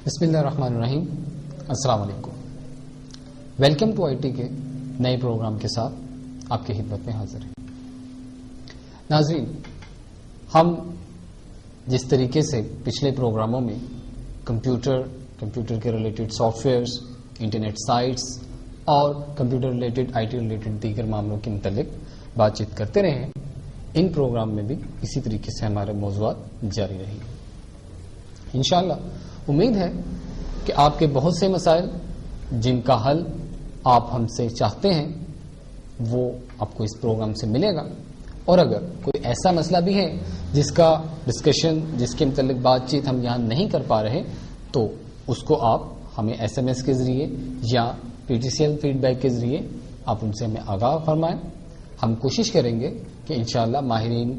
بسم اللہ الرحمن الرحیم. السلام علیکم. ویلکم ٹو آئی ٹی کے نئے پروگرام کے ساتھ آپ کی خدمت میں حاضر ہیں. ناظرین، ہم جس طریقے سے پچھلے پروگراموں میں کمپیوٹر کے related softwares, internet sites اور computer related I T related دیگر معاملوں کے متعلق بات چیت کرتے رہے ہیں، ان پروگرام میں بھی اسی طریقے سے ہمارے موضوعات جاری رہیں گے. انشاءاللہ امید ہے کہ آپ کے بہت سے مسائل جن کا حل آپ ہم سے چاہتے ہیں وہ آپ کو اس پروگرام سے ملے گا، اور اگر کوئی ایسا مسئلہ بھی ہے جس کا ڈسکشن، جس کے متعلق بات چیت ہم یہاں نہیں کر پا رہے، تو اس کو آپ ہمیں SMS کے ذریعے یا PTCL فیڈ بیک کے ذریعے آپ ان سے ہمیں آگاہ فرمائیں. ہم کوشش کریں گے کہ انشاءاللہ ماہرین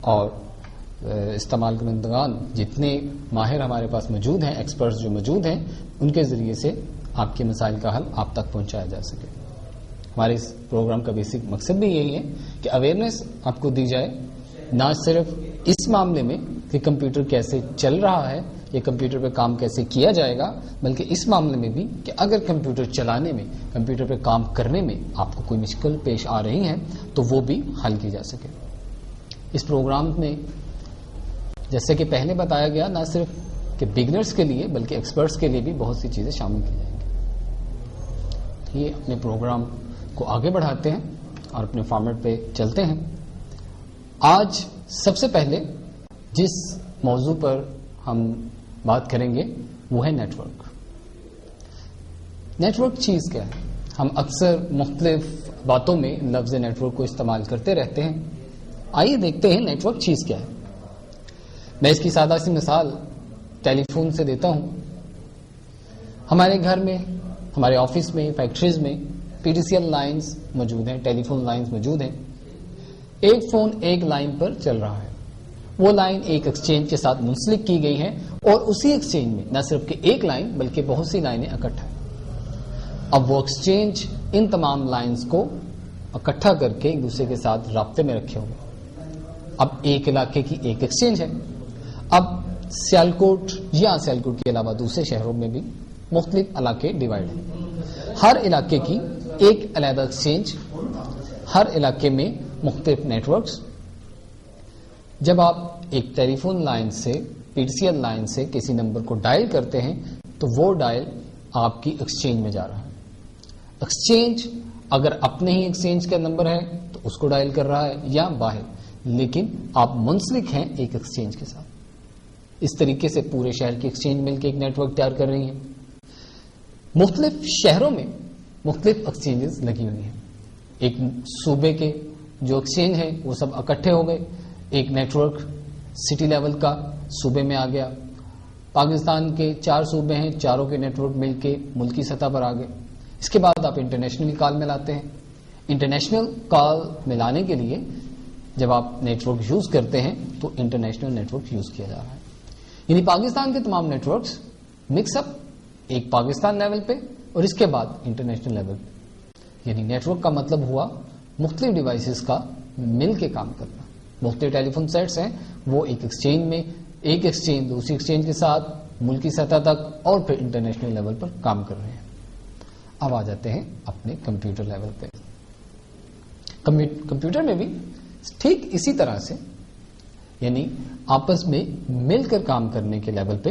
اور استعمال کنندگان جتنے ماہر ہمارے پاس موجود ہیں، ایکسپرٹس جو موجود ہیں، ان کے ذریعے سے آپ کے مسائل کا حل آپ تک پہنچایا جا سکے. ہمارے اس پروگرام کا بیسک مقصد بھی یہی ہے کہ اویئرنیس آپ کو دی جائے، نہ صرف اس معاملے میں کہ کمپیوٹر کیسے چل رہا ہے یا کمپیوٹر پہ کام کیسے کیا جائے گا، بلکہ اس معاملے میں بھی کہ اگر کمپیوٹر چلانے میں، کمپیوٹر پہ کام کرنے میں آپ کو کوئی مشکل پیش آ رہی ہیں تو وہ بھی حل کی جا سکے. اس پروگرام میں جیسے کہ پہلے بتایا گیا، نہ صرف کہ بگنرز کے لیے بلکہ ایکسپرٹس کے لیے بھی بہت سی چیزیں شامل کی جائیں گی. یہ اپنے پروگرام کو آگے بڑھاتے ہیں اور اپنے فارمیٹ پہ چلتے ہیں. آج سب سے پہلے جس موضوع پر ہم بات کریں گے وہ ہے نیٹ ورک. نیٹ ورک چیز کیا ہے؟ ہم اکثر مختلف باتوں میں لفظ نیٹ ورک کو استعمال کرتے رہتے ہیں. آئیے دیکھتے ہیں نیٹ ورک چیز کیا ہے. میں اس کی سادہ سی مثال ٹیلی فون سے دیتا ہوں. ہمارے گھر میں، ہمارے آفس میں، فیکٹریز میں PTCL لائنز موجود ہیں، ٹیلی فون لائنز موجود ہیں. ایک فون ایک لائن پر چل رہا ہے. وہ لائن ایک ایکسچینج کے ساتھ منسلک کی گئی ہے اور اسی ایکسچینج میں نہ صرف کہ ایک لائن بلکہ بہت سی لائنیں اکٹھا ہیں. اب وہ ایکسچینج ان تمام لائنز کو اکٹھا کر کے ایک دوسرے کے ساتھ رابطے میں رکھے ہوئے. اب ایک علاقے کی ایک ایکسچینج ہے. اب سیالکوٹ یا سیالکوٹ کے علاوہ دوسرے شہروں میں بھی مختلف علاقے ڈیوائڈ ہیں. ہر علاقے کی ایک علیحدہ ایکسچینج، ہر علاقے میں مختلف نیٹ ورکس. جب آپ ایک ٹیلی فون لائن سے، PTCL لائن سے کسی نمبر کو ڈائل کرتے ہیں تو وہ ڈائل آپ کی ایکسچینج میں جا رہا ہے. ایکسچینج اگر اپنے ہی ایکسچینج کا نمبر ہے تو اس کو ڈائل کر رہا ہے یا باہر، لیکن آپ منسلک ہیں ایک ایکسچینج کے ساتھ. اس طریقے سے پورے شہر کی ایکسچینج مل کے ایک نیٹ ورک تیار کر رہی ہیں. مختلف شہروں میں مختلف ایکسچینجز لگی ہوئی ہیں. ایک صوبے کے جو ایکسچینج ہیں وہ سب اکٹھے ہو گئے، ایک نیٹ ورک سٹی لیول کا صوبے میں آ گیا. پاکستان کے 4 صوبے ہیں، چاروں کے نیٹ ورک مل کے ملکی سطح پر آ گئے. اس کے بعد آپ انٹرنیشنل کال ملاتے ہیں. انٹرنیشنل کال ملانے کے لیے جب آپ نیٹ ورک یوز کرتے ہیں تو انٹرنیشنل نیٹ ورک یوز کیا جا رہا ہے. یعنی پاکستان کے تمام نیٹ ورکس مکس اپ ایک پاکستان لیول پہ اور اس کے بعد انٹرنیشنل لیول پہ. یعنی نیٹ ورک کا مطلب ہوا مختلف ڈیوائسز کا مل کے کام کرنا. مختلف ٹیلی فون سیٹس ہیں، وہ ایک ایکسچینج میں، ایک ایکسچینج دوسری ایکسچینج کے ساتھ ملکی سطح تک اور پھر انٹرنیشنل لیول پر کام کر رہے ہیں. اب آ جاتے ہیں اپنے کمپیوٹر لیول پہ. کمپیوٹر میں بھی ٹھیک اسی طرح سے، یعنی آپس میں مل کر کام کرنے کے لیول پہ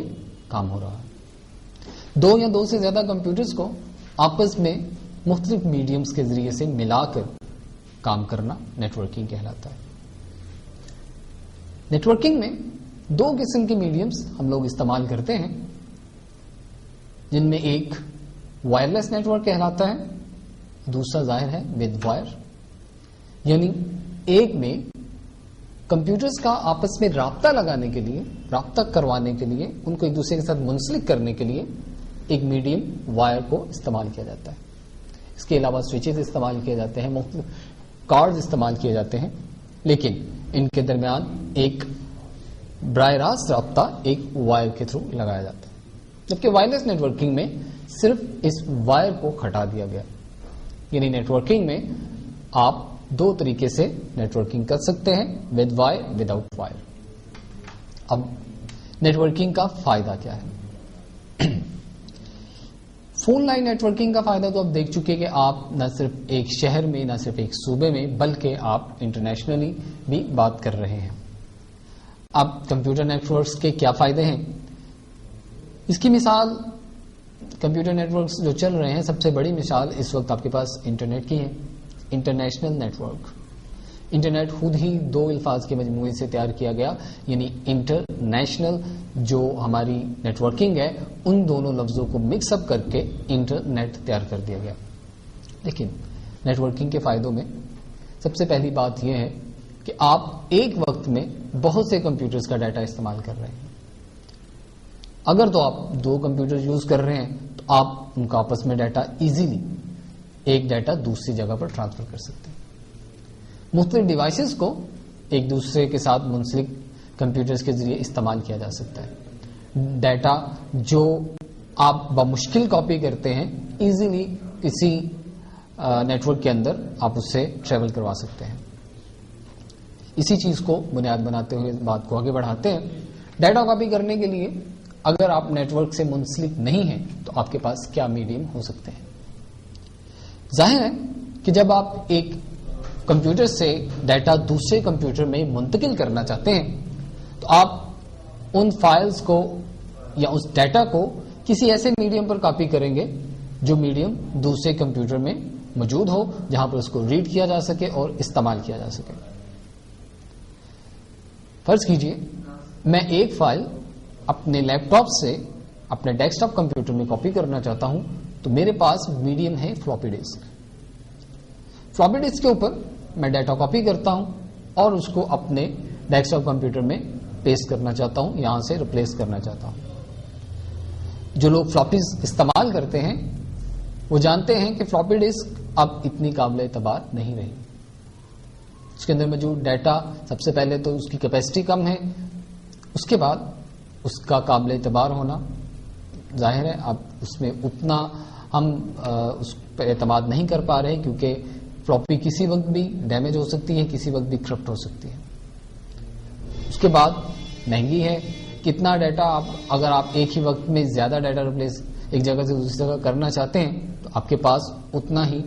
کام ہو رہا ہے. 2 یا 2 سے زیادہ کمپیوٹرز کو آپس میں مختلف میڈیمز کے ذریعے سے ملا کر کام کرنا نیٹ ورکنگ کہلاتا ہے. نیٹ ورکنگ میں 2 قسم کے میڈیمز ہم لوگ استعمال کرتے ہیں، جن میں ایک وائرلیس نیٹ ورک کہلاتا ہے، دوسرا ظاہر ہے ود وائر. یعنی ایک میں کمپیوٹرز کا آپس میں رابطہ لگانے کے لیے، رابطہ کروانے کے لیے، ان کو ایک دوسرے کے ساتھ منسلک کرنے کے لیے ایک میڈیم وائر کو استعمال کیا جاتا ہے. اس کے علاوہ سوئچز استعمال کیے جاتے ہیں، مختلف کارڈز استعمال کیے جاتے ہیں، لیکن ان کے درمیان ایک براہ راست رابطہ ایک وائر کے تھرو لگایا جاتا ہے. جبکہ وائرلیس نیٹ ورکنگ میں صرف اس وائر کو ہٹا دیا گیا. یعنی نیٹ ورکنگ میں آپ 2 طریقے سے نیٹ ورکنگ کر سکتے ہیں، with wire, with out wire. اب نیٹ ورکنگ کا فائدہ کیا ہے؟ فون لائن نیٹورکنگ کا فائدہ تو آپ دیکھ چکے کہ آپ نہ صرف ایک شہر میں نہ صرف ایک صوبے میں بلکہ آپ انٹرنیشنلی بھی بات کر رہے ہیں. اب کمپیوٹر نیٹورکس کے کیا فائدے ہیں؟ اس کی مثال کمپیوٹر نیٹورکس جو چل رہے ہیں، سب سے بڑی مثال اس وقت آپ کے پاس انٹرنیٹ کی ہے. International network. انٹرنیٹ خود ہی دو الفاظ کے مجموعے سے تیار کیا گیا، یعنی انٹرنیشنل جو ہماری نیٹورکنگ ہے ان دونوں لفظوں کو مکس اپ کر کے انٹرنیٹ تیار کر دیا گیا. لیکن نیٹورکنگ کے فائدوں میں سب سے پہلی بات یہ ہے کہ آپ ایک وقت میں بہت سے کمپیوٹرز کا ڈیٹا استعمال کر رہے ہیں. اگر تو آپ 2 کمپیوٹر یوز کر رہے ہیں تو آپ ان کا آپس میں ڈیٹا ایزیلی ایک ڈیٹا دوسری جگہ پر ٹرانسفر کر سکتے ہیں. مختلف ڈیوائسز کو ایک دوسرے کے ساتھ منسلک کمپیوٹرز کے ذریعے استعمال کیا جا سکتا ہے. ڈیٹا جو آپ بمشکل کاپی کرتے ہیں ایزیلی کسی نیٹورک کے اندر آپ اس سے ٹریول کروا سکتے ہیں. اسی چیز کو بنیاد بناتے ہوئے بات کو آگے بڑھاتے ہیں. ڈیٹا کاپی کرنے کے لیے اگر آپ نیٹورک سے منسلک نہیں ہیں تو آپ کے پاس کیا میڈیم ہو سکتے ہیں؟ ظاہر ہے کہ جب آپ ایک کمپیوٹر سے ڈیٹا دوسرے کمپیوٹر میں منتقل کرنا چاہتے ہیں تو آپ ان فائلز کو یا اس ڈیٹا کو کسی ایسے میڈیم پر کاپی کریں گے جو میڈیم دوسرے کمپیوٹر میں موجود ہو، جہاں پر اس کو ریڈ کیا جا سکے اور استعمال کیا جا سکے. فرض کیجئے میں ایک فائل اپنے لیپ ٹاپ سے اپنے ڈیسک ٹاپ کمپیوٹر میں کاپی کرنا چاہتا ہوں تو میرے پاس میڈیم ہے فلاپی ڈسک. فلاپی ڈسک کے اوپر میں ڈیٹا کاپی کرتا ہوں اور اس کو اپنے ڈیسک ٹاپ کمپیوٹر میں پیسٹ کرنا چاہتا ہوں، یہاں سے ریپلیس کرنا چاہتا ہوں. جو لوگ فلاپیز استعمال کرتے ہیں وہ جانتے ہیں کہ فلاپی ڈسک اب اتنی قابل اعتبار نہیں رہی. اس کے اندر موجود ڈیٹا سب سے پہلے تو اس کی کیپیسٹی کم ہے، اس کے بعد اس کا قابل اعتبار ہونا ظاہر ہے اب اس میں اتنا ہم اس پر اعتماد نہیں کر پا رہے کیونکہ فلاپی کسی وقت بھی ڈیمیج ہو سکتی ہے، کسی وقت بھی کرپٹ ہو سکتی ہے. اس کے بعد مہنگی ہے. کتنا ڈیٹا اگر آپ ایک ہی وقت میں زیادہ ڈیٹا ریپلیس ایک جگہ سے دوسری جگہ کرنا چاہتے ہیں تو آپ کے پاس اتنا ہی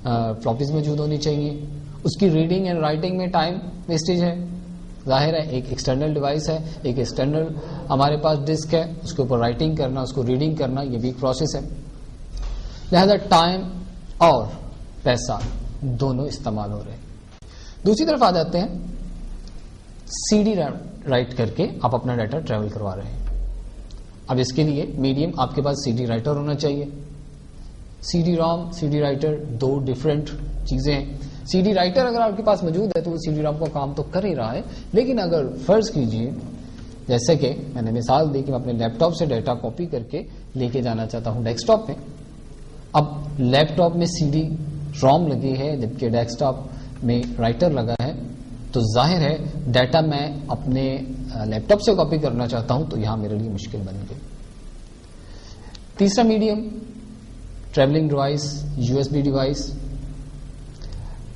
فلاپیز موجود ہونی چاہیے. اس کی ریڈنگ اینڈ رائٹنگ میں ٹائم ویسٹیج ہے. ظاہر ہے ایک ایکسٹرنل ڈیوائس ہے، ایک ایکسٹرنل ہمارے پاس ڈسک ہے، اس کے اوپر رائٹنگ کرنا، اس کو ریڈنگ کرنا، یہ بھی ایک پروسیس ہے. لہذا ٹائم اور پیسہ دونوں استعمال ہو رہے ہیں. دوسری طرف آ جاتے ہیں سی ڈی رائٹ کر کے آپ اپنا ڈیٹا ٹریول کروا رہے ہیں. اب اس کے لیے میڈیم آپ کے پاس سی ڈی رائٹر ہونا چاہیے. C D ROM, C D writer دو ڈفرینٹ چیزیں ہیں. سی ڈی رائٹر اگر آپ کے پاس موجود ہے تو وہ سی ڈی رام کا کام تو کر ہی رہا ہے، لیکن اگر فرض کیجیے جیسے کہ میں نے مثال دی کہ میں اپنے لیپ ٹاپ سے ڈیٹا کاپی کر کے لے کے جانا چاہتا ہوں ڈیسک ٹاپ پہ. اب لیپ ٹاپ میں سی ڈی روم لگی ہے جبکہ ڈیسک ٹاپ میں رائٹر لگا ہے تو ظاہر ہے ڈیٹا میں اپنے لیپ ٹاپ سے کاپی کرنا چاہتا ہوں تو یہاں میرے لیے مشکل بن گئی. تیسرا medium travelling device, U S B device.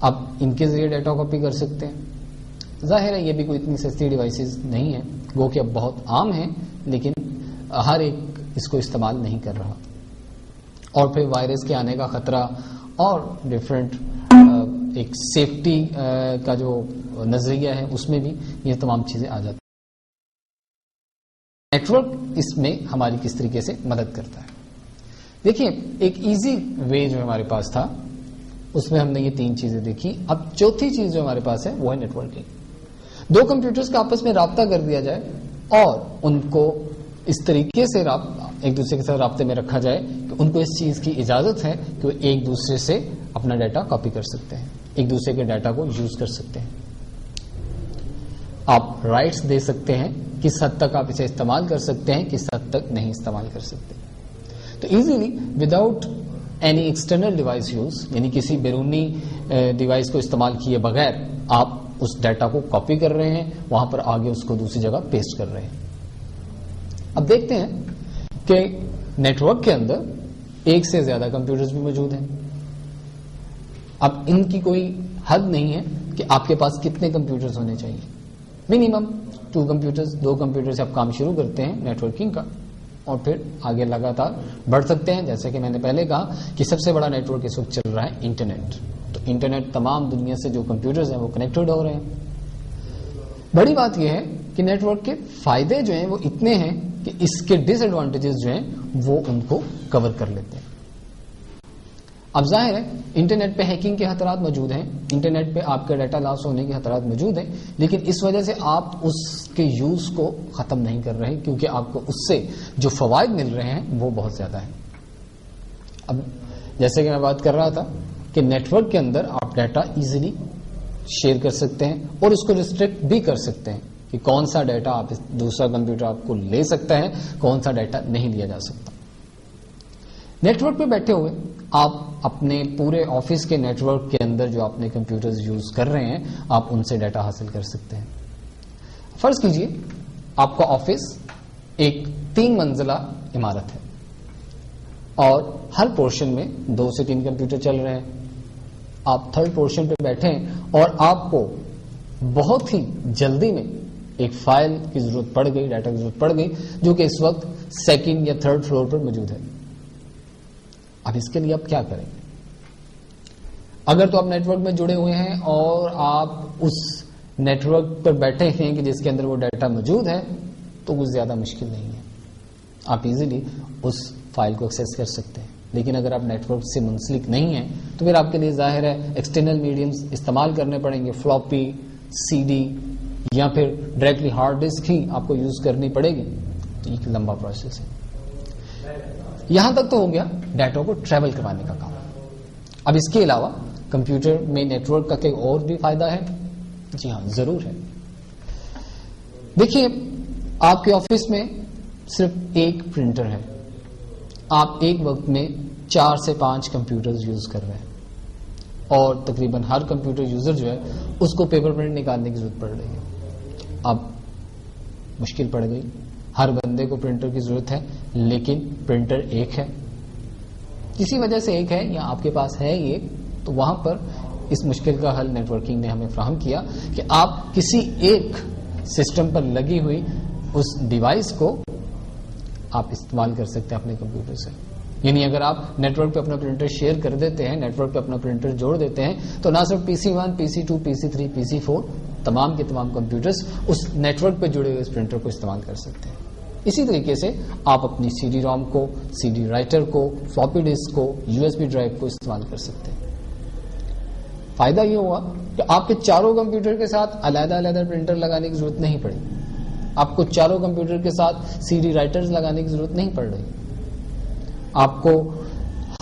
اب ان کے ذریعے ڈیٹا کاپی کر سکتے ہیں. ظاہر ہے یہ بھی کوئی اتنی سستی ڈیوائسز نہیں ہے، گو کہ اب بہت عام ہیں لیکن ہر ایک اس کو استعمال نہیں کر رہا. اور پھر وائرس کے آنے کا خطرہ اور ڈفرینٹ ایک سیفٹی کا جو نظریہ ہے اس میں بھی یہ تمام چیزیں آ جاتی ہیں. نیٹورک اس میں ہماری کس طریقے سے مدد کرتا ہے؟ دیکھیے ایک ایزی وے جو ہمارے پاس تھا اس میں ہم نے یہ 3 چیزیں دیکھی. اب چوتھی چیز جو ہمارے پاس ہے وہ ہے نیٹورکنگ. 2 کمپیوٹرز کا آپس میں رابطہ کر دیا جائے اور ان کو اس طریقے سے ایک دوسرے کے ساتھ رابطے میں رکھا جائے کہ ان کو اس چیز کی اجازت ہے کہ وہ ایک دوسرے سے اپنا ڈیٹا کاپی کر سکتے ہیں، ایک دوسرے کے ڈیٹا کو یوز کر سکتے ہیں. آپ رائٹس دے سکتے ہیں کس حد تک آپ اسے استعمال کر سکتے ہیں، کس حد تک نہیں استعمال کر سکتے. تو easily without any external device use, یعنی کسی بیرونی ڈیوائس کو استعمال کیے بغیر آپ اس ڈیٹا کو کاپی کر رہے ہیں، وہاں پر آگے اس کو دوسری جگہ پیسٹ کر رہے ہیں. اب دیکھتے ہیں کہ نیٹورک کے اندر ایک سے زیادہ کمپیوٹرز بھی موجود ہیں. اب ان کی کوئی حد نہیں ہے کہ آپ کے پاس کتنے کمپیوٹرز ہونے چاہیے. منیمم 2 کمپیوٹرز، 2 کمپیوٹر سے آپ کام شروع کرتے ہیں نیٹورکنگ کا. اور پھر آگے لگاتار بڑھ سکتے ہیں. جیسے کہ میں نے پہلے کہا کہ سب سے بڑا نیٹ ورک اس وقت چل رہا ہے انٹرنیٹ. تو انٹرنیٹ تمام دنیا سے جو کمپیوٹرز ہیں وہ کنیکٹڈ ہو رہے ہیں. بڑی بات یہ ہے کہ نیٹ ورک کے فائدے جو ہیں وہ اتنے ہیں کہ اس کے ڈس ایڈوانٹیجز جو ہیں وہ ان کو کور کر لیتے ہیں. اب ظاہر ہے انٹرنیٹ پہ ہیکنگ کے خطرات موجود ہیں, انٹرنیٹ پہ آپ کا ڈیٹا لاس ہونے کے خطرات موجود ہیں, لیکن اس وجہ سے آپ اس کے یوز کو ختم نہیں کر رہے کیونکہ آپ کو اس سے جو فوائد مل رہے ہیں وہ بہت زیادہ ہیں. اب جیسے کہ میں بات کر رہا تھا کہ نیٹ ورک کے اندر آپ ڈیٹا ایزیلی شیئر کر سکتے ہیں اور اس کو ریسٹرکٹ بھی کر سکتے ہیں کہ کون سا ڈیٹا آپ دوسرا کمپیوٹر آپ کو لے سکتا ہے, کون سا ڈیٹا نہیں لیا جا سکتا. نیٹ ورک پہ بیٹھے ہوئے آپ اپنے پورے آفس کے نیٹ ورک کے اندر جو اپنے کمپیوٹرز یوز کر رہے ہیں آپ ان سے ڈیٹا حاصل کر سکتے ہیں. فرض کیجئے آپ کا آفس ایک 3 منزلہ عمارت ہے اور ہر پورشن میں 2 سے 3 کمپیوٹر چل رہے ہیں. آپ تھرڈ پورشن پہ بیٹھے ہیں اور آپ کو بہت ہی جلدی میں ایک فائل کی ضرورت پڑ گئی, ڈیٹا کی ضرورت پڑ گئی جو کہ اس وقت 2nd یا 3rd فلور پر موجود ہے. اب اس کے لیے آپ کیا کریں گے؟ اگر تو آپ نیٹ ورک میں جڑے ہوئے ہیں اور آپ اس نیٹ ورک پر بیٹھے ہیں کہ جس کے اندر وہ ڈیٹا موجود ہے تو کچھ زیادہ مشکل نہیں ہے, آپ ایزیلی اس فائل کو ایکسیس کر سکتے ہیں. لیکن اگر آپ نیٹ ورک سے منسلک نہیں ہیں تو پھر آپ کے لیے ظاہر ہے ایکسٹرنل میڈیمز استعمال کرنے پڑیں گے, فلاپی, سی ڈی یا پھر ڈائریکٹلی ہارڈ ڈسک ہی آپ کو یوز کرنی پڑے گی. تو ایک لمبا پروسیس ہے. یہاں تک تو ہو گیا ڈیٹا کو ٹریول کروانے کا کام. اب اس کے علاوہ کمپیوٹر میں نیٹ ورک کا کوئی اور بھی فائدہ ہے؟ جی ہاں, ضرور ہے. دیکھیے آپ کے آفس میں صرف ایک پرنٹر ہے, آپ ایک وقت میں 4 سے 5 کمپیوٹرز یوز کر رہے ہیں اور تقریباً ہر کمپیوٹر یوزر جو ہے اس کو پیپر پرنٹ نکالنے کی ضرورت پڑ رہی ہے. اب مشکل پڑ گئی, ہر بندے کو پرنٹر کی ضرورت ہے لیکن پرنٹر ایک ہے, کسی وجہ سے ایک ہے یا آپ کے پاس ہے ایک, تو وہاں پر اس مشکل کا حل نیٹ ورکنگ نے ہمیں فراہم کیا کہ آپ کسی ایک سسٹم پر لگی ہوئی اس ڈیوائس کو آپ استعمال کر سکتے ہیں اپنے کمپیوٹر سے. یعنی اگر آپ نیٹ ورک پہ اپنا پرنٹر شیئر کر دیتے ہیں, نیٹ ورک پہ اپنا پرنٹر جوڑ دیتے ہیں, تو نہ صرف PC1, PC2, PC3, PC4 تمام کے تمام کمپیوٹرز اس نیٹ ورک پہ جڑے ہوئے اس پرنٹر کو استعمال کر سکتے ہیں. اسی طریقے سے آپ اپنی CD ROM کو, CD رائٹر کو, فلاپی ڈسک کو, USB ڈرائیو کو استعمال کر سکتے ہیں. فائدہ یہ ہوا کہ آپ کے چاروں کمپیوٹر کے ساتھ علیحدہ علیحدہ پرنٹر لگانے کی ضرورت نہیں پڑی, آپ کو چاروں کمپیوٹر کے ساتھ CD رائٹرز لگانے کی ضرورت نہیں پڑ رہی, آپ کو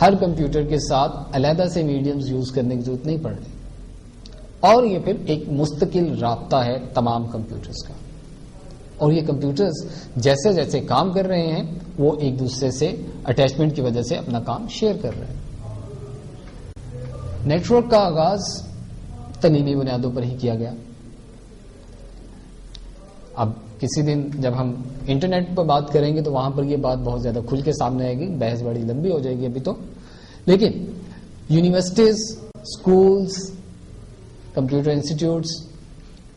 ہر کمپیوٹر کے ساتھ علیحدہ سے میڈیمز یوز کرنے کی ضرورت نہیں پڑ رہی. اور یہ پھر ایک مستقل رابطہ ہے تمام کمپیوٹرز کا, اور یہ کمپیوٹرز جیسے جیسے کام کر رہے ہیں وہ ایک دوسرے سے اٹیچمنٹ کی وجہ سے اپنا کام شیئر کر رہے ہیں. نیٹ ورک کا آغاز تعلیمی بنیادوں پر ہی کیا گیا. اب کسی دن جب ہم انٹرنیٹ پر بات کریں گے تو وہاں پر یہ بات بہت زیادہ کھل کے سامنے آئے گی, بحث بڑی لمبی ہو جائے گی ابھی تو. لیکن یونیورسٹیز, اسکولز, کمپیوٹر انسٹیٹیوٹس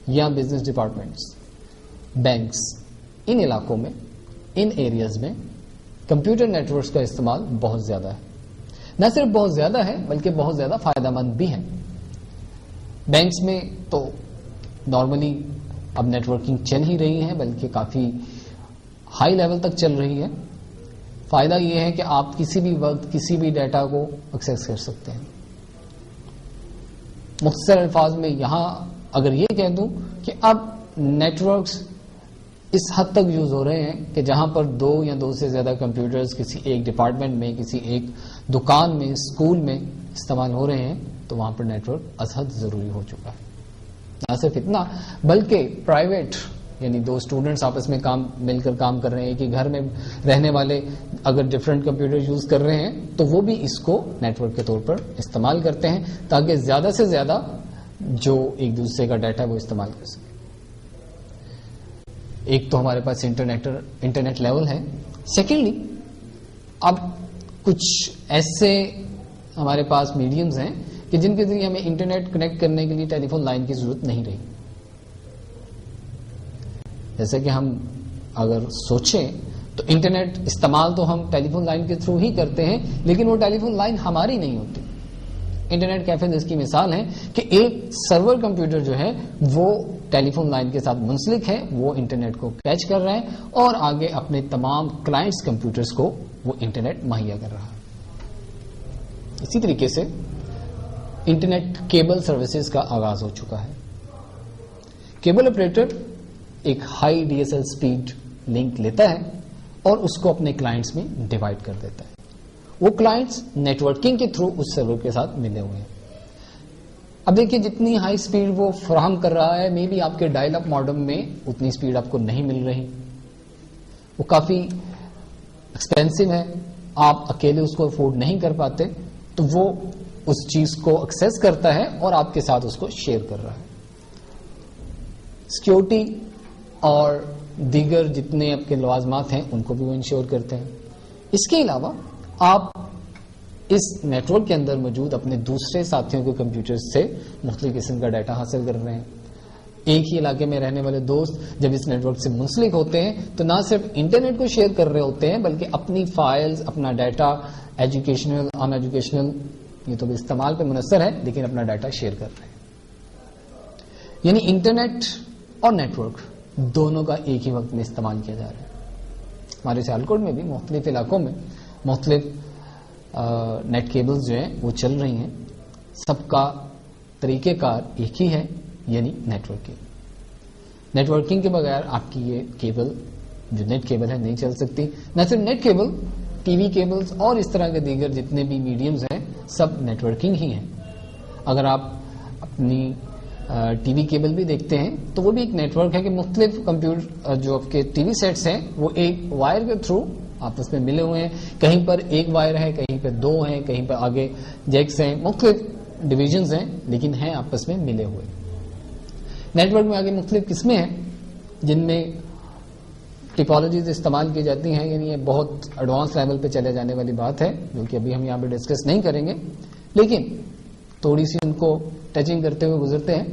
یا بزنس ڈپارٹمنٹس, بینکس, ان علاقوں میں, ان ایریاز میں کمپیوٹر نیٹ ورکس کا استعمال بہت زیادہ ہے. نہ صرف بہت زیادہ ہے بلکہ بہت زیادہ فائدہ مند بھی ہے. بینکس میں تو نارملی اب نیٹ ورکنگ چل ہی رہی ہے, بلکہ کافی ہائی لیول تک چل رہی ہے. فائدہ یہ ہے کہ آپ کسی بھی وقت کسی بھی ڈیٹا کو ایکسیس کر سکتے ہیں. مختصر الفاظ میں یہاں اگر یہ کہہ دوں کہ اب نیٹ ورکس اس حد تک یوز ہو رہے ہیں کہ جہاں پر 2 یا 2 سے زیادہ کمپیوٹرز کسی ایک ڈپارٹمنٹ میں, کسی ایک دکان میں, اسکول میں استعمال ہو رہے ہیں, تو وہاں پر نیٹ ورک از حد ضروری ہو چکا ہے. نہ صرف اتنا بلکہ پرائیویٹ یعنی 2 اسٹوڈنٹس آپس میں مل کر کام کر رہے ہیں کہ گھر میں رہنے والے اگر ڈفرینٹ کمپیوٹر یوز کر رہے ہیں تو وہ بھی اس کو نیٹ ورک کے طور پر استعمال کرتے ہیں تاکہ زیادہ سے زیادہ جو ایک دوسرے کا ڈیٹا وہ استعمال کر سکے. ایک تو ہمارے پاس انٹرنیٹ لیول ہے. سیکنڈلی اب کچھ ایسے ہمارے پاس میڈیمز ہیں کہ جن کے ذریعے ہمیں انٹرنیٹ کنیکٹ کرنے کے لیے ٹیلی فون لائن کی ضرورت نہیں رہی. جیسے کہ ہم اگر سوچیں تو انٹرنیٹ استعمال تو ہم ٹیلی فون لائن کے تھرو ہی کرتے ہیں، لیکن وہ ٹیلی فون لائن ہماری نہیں ہوتی. انٹرنیٹ کیفے اس کی مثال ہے کہ ایک سرور کمپیوٹر جو ہے وہ ٹیلی فون لائن کے ساتھ منسلک ہے، وہ انٹرنیٹ کو کیچ کر رہا ہے اور آگے اپنے تمام کلائنٹس کمپیوٹرز کو وہ انٹرنیٹ مہیا کر رہا ہے. اسی طریقے سے انٹرنیٹ کیبل سروسز کا آغاز ہو چکا ہے. کیبل آپریٹر ایک high D S L speed link لیتا ہے اور اس کو اپنے کلائنٹس میں ڈیوائڈ کر دیتا ہے. وہ کلائنٹس نیٹ ورکنگ کے تھرو اس سرور کے ساتھ ملے ہوئے ہیں. اب دیکھیے جتنی ہائی سپیڈ وہ فراہم کر رہا ہے، مے بی آپ کے ڈائل اپ ماڈم میں اتنی سپیڈ آپ کو نہیں مل رہی، وہ کافی ایکسپینسو ہے، آپ اکیلے اس کو افورڈ نہیں کر پاتے، تو وہ اس چیز کو ایکسس کرتا ہے اور آپ کے ساتھ اس کو شیئر کر رہا ہے. سیکیورٹی اور دیگر جتنے آپ کے لوازمات ہیں ان کو بھی وہ انشور کرتے ہیں. اس کے علاوہ آپ اس نیٹ ورک کے اندر موجود اپنے دوسرے ساتھیوں کے کمپیوٹر سے مختلف قسم کا ڈیٹا حاصل کر رہے ہیں. ایک ہی علاقے میں رہنے والے دوست جب اس نیٹ ورک سے منسلک ہوتے ہیں تو نہ صرف انٹرنیٹ کو شیئر کر رہے ہوتے ہیں بلکہ اپنی فائلز، اپنا ڈیٹا، ایجوکیشنل، ان ایجوکیشنل، یہ تو بھی استعمال پہ منحصر ہے، لیکن اپنا ڈیٹا شیئر کر رہے ہیں. یعنی انٹرنیٹ اور نیٹ ورک دونوں کا ایک ہی وقت میں استعمال کیا جا رہا ہے. ہمارے سیالکوٹ میں بھی مختلف علاقوں میں مختلف نیٹ کیبلز جو ہیں وہ چل رہی ہیں. سب کا طریقہ کار ایک ہی ہے، یعنی نیٹ ورکنگ. نیٹ ورکنگ کے بغیر آپ کی یہ کیبل جو نیٹ کیبل ہے نہیں چل سکتی. نہ صرف net cable, TV cables اور اس طرح کے دیگر جتنے بھی میڈیمز ہیں سب نیٹ ورکنگ ہی ہیں. اگر آپ اپنی ٹی وی کیبل بھی دیکھتے ہیں تو وہ بھی ایک نیٹ ورک ہے کہ مختلف کمپیوٹر جو آپ کے ٹی وی سیٹس ہیں وہ ایک وائر کے تھرو آپس میں ملے ہوئے ہیں. کہیں پر ایک وائر ہے، کہیں پہ دو ہیں، کہیں پہ آگے جیکس ہیں، مختلف ڈویژنز ہیں لیکن ہیں آپس میں ملے ہوئے. نیٹ ورک میں آگے مختلف قسمیں ہیں جن میں ٹپالوجیز استعمال کی جاتی ہیں. یعنی یہ بہت ایڈوانس لیول پہ چلے جانے والی بات ہے جو کہ ابھی ہم یہاں پہ ڈسکس نہیں کریں گے، لیکن تھوڑی سی ان کو ٹچنگ کرتے ہوئے گزرتے ہیں.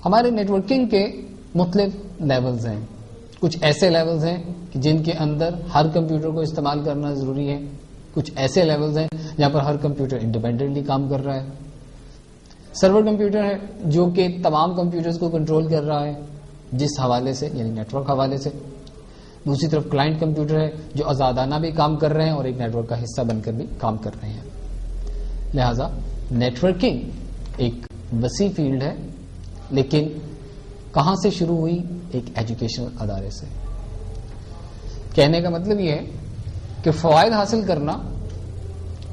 ہمارے نیٹ ورکنگ کے مختلف لیولز ہیں. کچھ ایسے لیولز ہیں کہ جن کے اندر ہر کمپیوٹر کو استعمال کرنا ضروری ہے. کچھ ایسے لیولز ہیں جہاں پر ہر کمپیوٹر انڈیپینڈنٹلی کام کر رہا ہے. سرور کمپیوٹر ہے جو کہ تمام کمپیوٹرز کو کنٹرول کر رہا ہے جس حوالے سے، یعنی نیٹ ورک حوالے سے. دوسری طرف کلائنٹ کمپیوٹر ہے جو آزادانہ بھی کام کر رہے ہیں اور ایک نیٹ ورک کا حصہ بن کر بھی کام کر رہے ہیں. لہذا نیٹ ورکنگ ایک وسیع فیلڈ ہے، لیکن کہاں سے شروع ہوئی؟ ایک ایجوکیشنل ادارے سے. کہنے کا مطلب یہ ہے کہ فوائد حاصل کرنا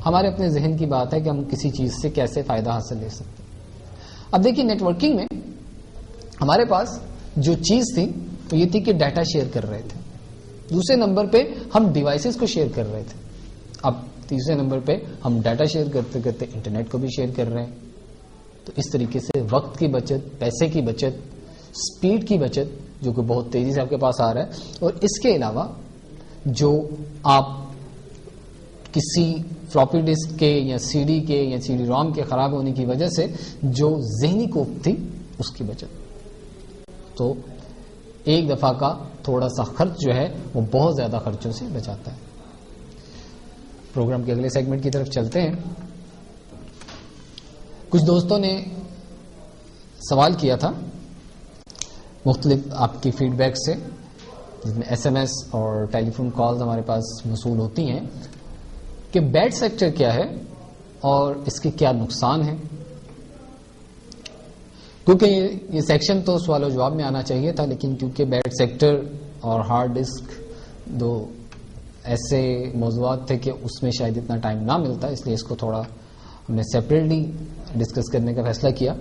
ہمارے اپنے ذہن کی بات ہے کہ ہم کسی چیز سے کیسے فائدہ حاصل لے سکتے ہیں. اب دیکھیے نیٹ ورکنگ میں ہمارے پاس جو چیز تھی وہ یہ تھی کہ ڈیٹا شیئر کر رہے تھے. دوسرے نمبر پہ ہم ڈیوائسز کو شیئر کر رہے تھے. اب تیسرے نمبر پہ ہم ڈیٹا شیئر کرتے کرتے انٹرنیٹ کو بھی شیئر کر رہے ہیں. تو اس طریقے سے وقت کی بچت، پیسے کی بچت، سپیڈ کی بچت جو کہ بہت تیزی سے آپ کے پاس آ رہا ہے. اور اس کے علاوہ جو آپ کسی فلاپی ڈسک کے یا سی ڈی کے یا سی ڈی روم کے خراب ہونے کی وجہ سے جو ذہنی کوفت تھی اس کی بچت. تو ایک دفعہ کا تھوڑا سا خرچ جو ہے وہ بہت زیادہ خرچوں سے بچاتا ہے. پروگرام کے اگلے سیگمنٹ کی طرف چلتے ہیں. کچھ دوستوں نے سوال کیا تھا مختلف آپ کی فیڈ بیک سے، جس میں ایس ایم ایس اور ٹیلی فون کالز ہمارے پاس موصول ہوتی ہیں، کہ بیڈ سیکٹر کیا ہے اور اس کے کیا نقصان ہیں. کیونکہ یہ سیکشن تو سوال و جواب میں آنا چاہیے تھا، لیکن کیونکہ بیڈ سیکٹر اور ہارڈ ڈسک دو ایسے موضوعات تھے کہ اس میں شاید اتنا ٹائم نہ ملتا، اس لیے اس کو تھوڑا ہم نے سیپریٹلی ڈسکس کرنے کا فیصلہ کیا.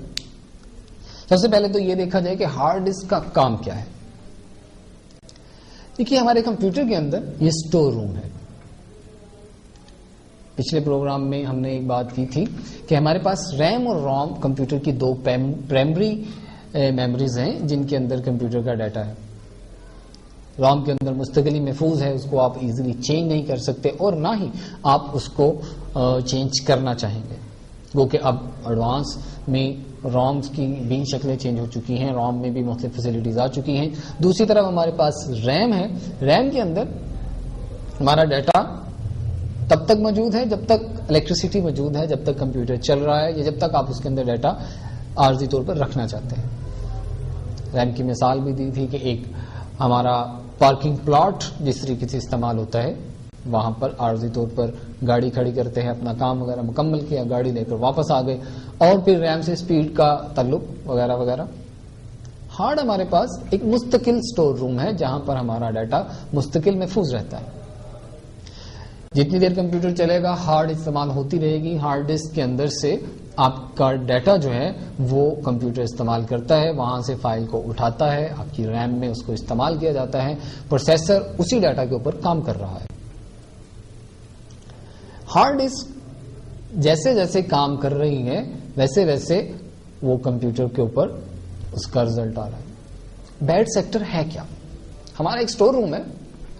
سب سے پہلے تو یہ دیکھا جائے کہ ہارڈ ڈسک کا کام کیا ہے. دیکھیے ہمارے کمپیوٹر کے اندر یہ اسٹور روم ہے. پچھلے پروگرام میں ہم نے ایک بات کی تھی کہ ہمارے پاس ریم اور روم کمپیوٹر کی دو پرائمری میموریز ہیں جن کے اندر کمپیوٹر کا ڈیٹا ہے. روم کے اندر مستقلی محفوظ ہے، اس کو آپ ایزیلی چینج نہیں کر سکتے اور نہ ہی آپ اس کو چینج کرنا چاہیں گے. وہ کہ اب ایڈوانس میں رومز کی بھی شکلیں چینج ہو چکی ہیں, روم میں بھی مختلف فیسلٹیز آ چکی ہیں. دوسری طرف ہمارے پاس ریم ہے. ریم کے اندر ہمارا ڈیٹا تب تک موجود ہے جب تک الیکٹریسٹی موجود ہے, جب تک کمپیوٹر چل رہا ہے, یا جب تک آپ اس کے اندر ڈیٹا عارضی طور پر رکھنا چاہتے ہیں. ریم کی مثال بھی دی تھی کہ ایک ہمارا پارکنگ پلاٹ جس طریقے سے استعمال ہوتا ہے, وہاں پر عارضی طور پر گاڑی کھڑی کرتے ہیں, اپنا کام وغیرہ مکمل کیا, گاڑی لے کر واپس آ گئے, اور پھر ریم سے اسپیڈ کا تعلق وغیرہ وغیرہ. ہارڈ ہمارے پاس ایک مستقل سٹور روم ہے جہاں پر ہمارا ڈیٹا مستقل محفوظ رہتا ہے. جتنی دیر کمپیوٹر چلے گا ہارڈ استعمال ہوتی رہے گی. ہارڈ ڈسک کے اندر سے آپ کا ڈیٹا جو ہے وہ کمپیوٹر استعمال کرتا ہے, وہاں سے فائل کو اٹھاتا ہے, آپ کی ریم میں اس کو استعمال کیا جاتا ہے, پروسیسر اسی ڈیٹا کے اوپر کام کر رہا ہے. ہارڈ ڈسک جیسے جیسے کام کر رہی ہے ویسے ویسے وہ کمپیوٹر کے اوپر اس کا رزلٹ آ رہا ہے. بیڈ سیکٹر ہے کیا؟ ہمارا ایک سٹور روم ہے,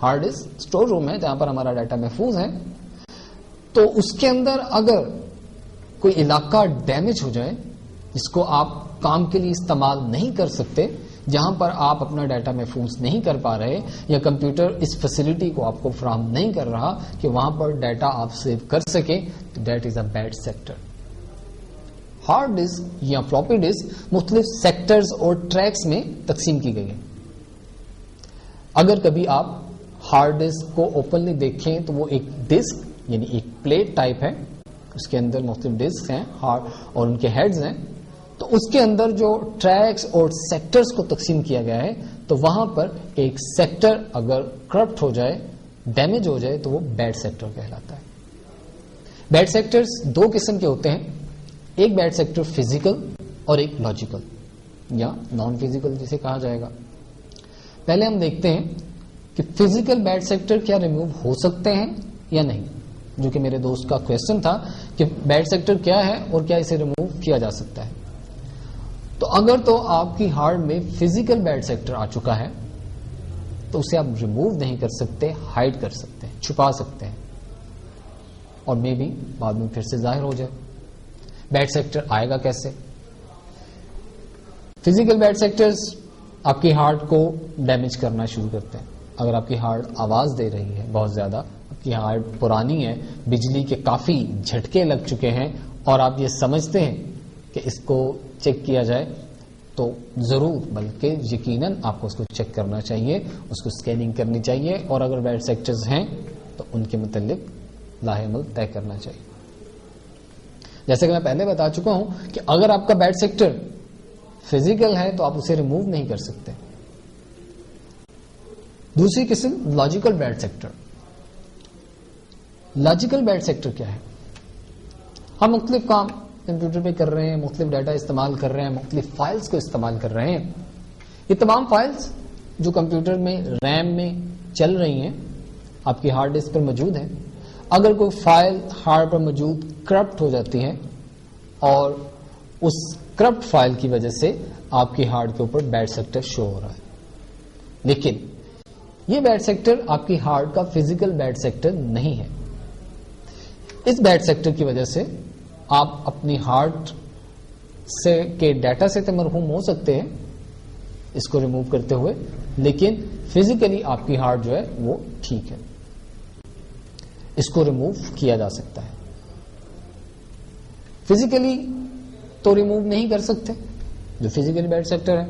ہارڈ ڈسک سٹور روم ہے جہاں پر ہمارا ڈیٹا محفوظ ہے. تو اس کے اندر اگر کوئی علاقہ ڈیمیج ہو جائے جس کو آپ کام کے لیے استعمال نہیں کر سکتے, جہاں پر آپ اپنا ڈیٹا محفوظ نہیں کر پا رہے, یا کمپیوٹر اس فیسلٹی کو آپ کو فراہم نہیں کر رہا کہ وہاں پر ڈیٹا آپ سیو کر سکیں, that is a bad sector. Hard disk یا فلاپی ڈسک مختلف سیکٹرز اور ٹریکس میں تقسیم کی گئی ہے. اگر کبھی آپ ہارڈ ڈسک کو اوپنلی دیکھیں تو وہ ایک ڈسک یعنی ایک پلیٹ ٹائپ ہے, اس کے اندر مختلف ڈسک ہیں اور ان کے ہیڈز ہیں. تو اس کے اندر جو ٹریکس اور سیکٹرز کو تقسیم کیا گیا ہے, تو وہاں پر ایک سیکٹر اگر کرپٹ ہو جائے, ڈیمیج ہو جائے, تو وہ بیڈ سیکٹر کہلاتا ہے. بیڈ سیکٹرز دو قسم کے ہوتے ہیں, ایک بیڈ سیکٹر فزیکل اور ایک لاجیکل یا نان فزیکل جسے کہا جائے گا. پہلے ہم دیکھتے ہیں کہ فزیکل بیڈ سیکٹر کیا ریموو ہو سکتے ہیں یا نہیں, جو کہ میرے دوست کا کویسچن تھا کہ بیڈ سیکٹر کیا ہے اور کیا اسے ریموو کیا جا سکتا ہے. تو اگر تو آپ کی ہارڈ میں فزیکل بیڈ سیکٹر آ چکا ہے تو اسے آپ ریموو نہیں کر سکتے, ہائڈ کر سکتے ہیں, چھپا سکتے ہیں, اور مے بی بعد میں پھر سے ظاہر ہو جائے. بیڈ سیکٹر آئے گا کیسے؟ فزیکل بیڈ سیکٹرز آپ کی ہارڈ کو ڈیمیج کرنا شروع کرتے ہیں. اگر آپ کی ہارڈ آواز دے رہی ہے بہت زیادہ, آپ کی ہارڈ پرانی ہے, بجلی کے کافی جھٹکے لگ چکے ہیں, اور آپ یہ سمجھتے ہیں کہ اس کو چیک کیا جائے, تو ضرور بلکہ یقیناً آپ کو اس کو چیک کرنا چاہیے, اس کو اسکیننگ کرنی چاہیے, اور اگر بیڈ سیکٹرز ہیں تو ان کے متعلق لاہ عمل طے کرنا چاہیے. جیسے کہ میں پہلے بتا چکا ہوں کہ اگر آپ کا بیڈ سیکٹر فزیکل ہے تو آپ اسے ریموو نہیں کر سکتے. دوسری قسم logical bad sector. Logical bad sector کیا ہے؟ ہم مختلف کام کمپیوٹر پہ کر رہے ہیں, مختلف ڈیٹا استعمال کر رہے ہیں, مختلف فائلز کو استعمال کر رہے ہیں. یہ تمام فائلز جو کمپیوٹر میں ریم میں چل رہی ہیں آپ کی ہارڈ ڈسک پر موجود ہیں. اگر کوئی فائل ہارڈ پر موجود کرپٹ ہو جاتی ہے اور اس کرپٹ فائل کی وجہ سے آپ کی ہارڈ کے اوپر بیڈ سیکٹر شو ہو رہا ہے, لیکن یہ بیڈ سیکٹر آپ کی ہارڈ کا فزیکل بیڈ سیکٹر نہیں ہے. اس بیڈ سیکٹر کی وجہ سے آپ اپنی ہارڈ سے کے ڈیٹا سے تو محروم ہو سکتے ہیں اس کو ریموو کرتے ہوئے, لیکن فزیکلی آپ کی ہارڈ جو ہے وہ ٹھیک ہے, اس کو ریموو کیا جا سکتا ہے. فزیکلی تو ریموو نہیں کر سکتے جو فزیکلی بیڈ سیکٹر ہے.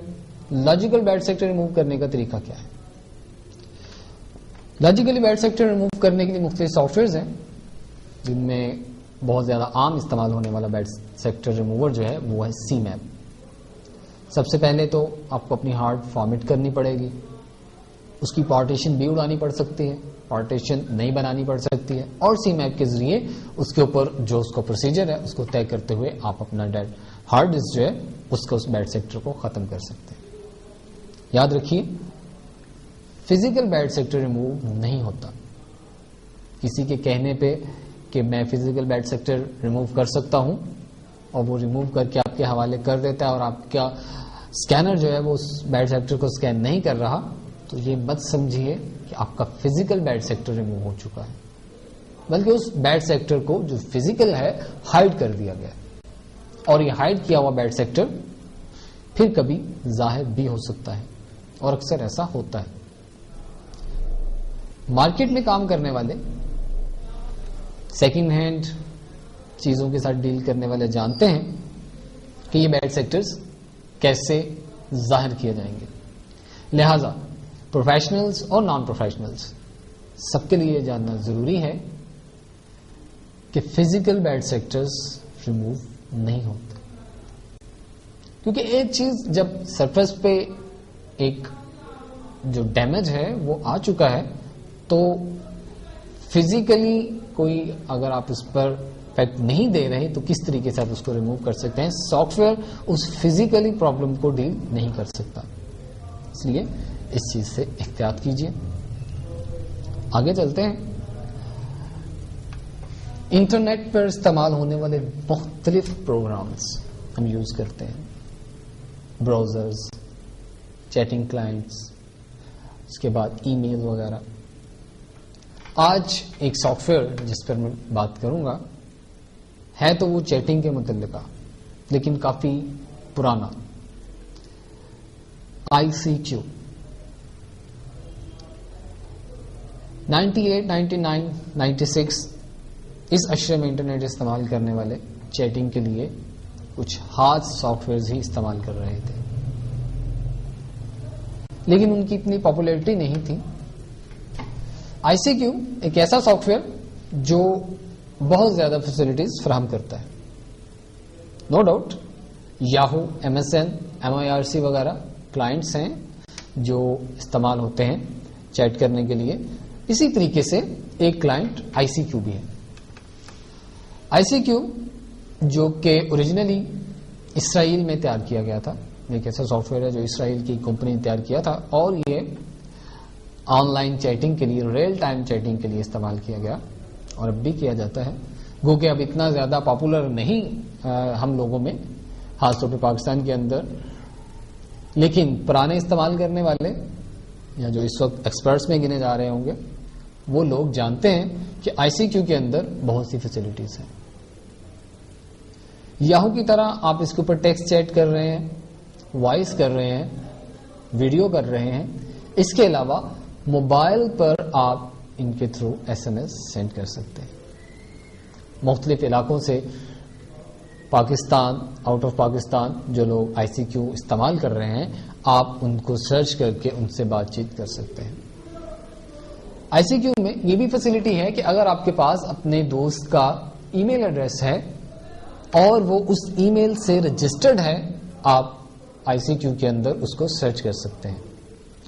لاجیکل بیڈ سیکٹر ریموو کرنے کا طریقہ کیا ہے؟ لاجیکلی بیڈ سیکٹر ریموو کرنے کے لیے مختلف سافٹ ویئرز ہیں, جن میں بہت زیادہ عام استعمال ہونے والا بیڈ سیکٹر ریموور جو ہے وہ ہے سی میپ. سب سے پہلے تو آپ کو اپنی ہارڈ فارمیٹ کرنی پڑے گی, اس کی پارٹیشن بھی اڑانی پڑ سکتی ہے, پارٹیشن نہیں بنانی پڑ سکتی ہے, اور سی میپ کے ذریعے اس کے اوپر جو اس کا پروسیجر ہے اس کو طے کرتے ہوئے آپ اپنا ہارڈ ڈسک جو ہے اس کا اس بیڈ سیکٹر کو ختم کر سکتے ہیں. یاد رکھیے فزیکل بیڈ سیکٹر ریموو نہیں ہوتا. کسی کے کہنے پہ کہ میں فزیکل بیڈ سیکٹر ریموو کر سکتا ہوں اور وہ ریموو کر کے آپ کے حوالے کر دیتا ہے اور آپ کا اسکینر جو ہے وہ اس بیڈ سیکٹر کو اسکین نہیں کر رہا, تو یہ مت سمجھیے کہ آپ کا فزیکل بیڈ سیکٹر ریموو ہو چکا ہے, بلکہ اس بیڈ سیکٹر کو جو فزیکل ہے ہائڈ کر دیا گیا. اور یہ ہائڈ کیا ہوا بیڈ سیکٹر پھر کبھی ظاہر بھی ہو سکتا ہے، اور اکثر ایسا ہوتا ہے۔ مارکیٹ میں کام کرنے والے، سیکنڈ ہینڈ چیزوں کے ساتھ ڈیل کرنے والے جانتے ہیں کہ یہ بیڈ سیکٹرز کیسے ظاہر کیے جائیں گے۔ لہذا پروفیشنلز اور نان پروفیشنلز سب کے لیے یہ جاننا ضروری ہے کہ فزیکل بیڈ سیکٹرز ریموو نہیں ہوتے، کیونکہ ایک چیز جب سرفیس پہ ایک جو ڈیمیج ہے وہ آ چکا ہے تو فزیکلی کوئی اگر آپ اس پر افیکٹ نہیں دے رہے تو کس طریقے سے آپ اس کو ریموو کر سکتے ہیں؟ سافٹ ویئر اس فزیکلی پرابلم کو ڈیل نہیں کر سکتا، اس لیے اس چیز سے احتیاط کیجیے۔ آگے چلتے ہیں۔ انٹرنیٹ پر استعمال ہونے والے مختلف پروگرامز ہم یوز کرتے ہیں، براؤزرز، چیٹنگ کلائنٹس، اس کے بعد ای میل وغیرہ۔ آج ایک سافٹ ویئر جس پر میں بات کروں گا ہے تو وہ چیٹنگ کے متعلقہ لیکن کافی پرانا، ICQ۔ 98، 99، 96 اس اشرے میں انٹرنیٹ استعمال کرنے والے چیٹنگ کے لیے کچھ خاص سافٹ ویئرز ہی استعمال کر رہے تھے، لیکن ان کی اتنی پاپولیرٹی نہیں تھی۔ ICQ ایک ایسا سافٹ ویئر جو بہت زیادہ فیسلٹیز فراہم کرتا ہے، no doubt. Yahoo, MSN، MIRC وغیرہ کلائنٹس ہیں جو استعمال ہوتے ہیں چیٹ کرنے کے لیے، اسی طریقے سے ایک کلائنٹ ICQ بھی ہے۔ ICQ جو کہ اوریجنلی اسرائیل میں تیار کیا گیا تھا، ایک ایسا سافٹ ویئر ہے جو اسرائیل کی کمپنی نے تیار کیا تھا، اور یہ آن لائن چیٹنگ کے لیے، ریئل ٹائم چیٹنگ کے لیے استعمال کیا گیا اور اب بھی کیا جاتا ہے، گو کہ اب اتنا زیادہ پاپولر نہیں ہم لوگوں میں، خاص طور پہ پاکستان کے اندر، لیکن پرانے استعمال کرنے والے یا جو اس وقت ایکسپرٹس میں گنے جا رہے ہوں گے وہ لوگ جانتے ہیں کہ ICQ کے اندر بہت سی فیسلٹیز ہیں۔ یاہو کی طرح آپ اس کے اوپر ٹیکسٹ چیٹ کر رہے ہیں، وائس کر رہے ہیں، ویڈیو کر رہے ہیں، اس کے علاوہ موبائل پر آپ ان کے تھرو SMS سینڈ کر سکتے ہیں۔ مختلف علاقوں سے پاکستان، آؤٹ آف پاکستان جو لوگ ICQ استعمال کر رہے ہیں، آپ ان کو سرچ کر کے ان سے بات چیت کر سکتے ہیں۔ ICQ میں یہ بھی فیسلٹی ہے کہ اگر آپ کے پاس اپنے دوست کا ای میل ایڈریس ہے اور وہ اس ای میل سے رجسٹرڈ ہے، آپ ICQ کے اندر اس کو سرچ کر سکتے ہیں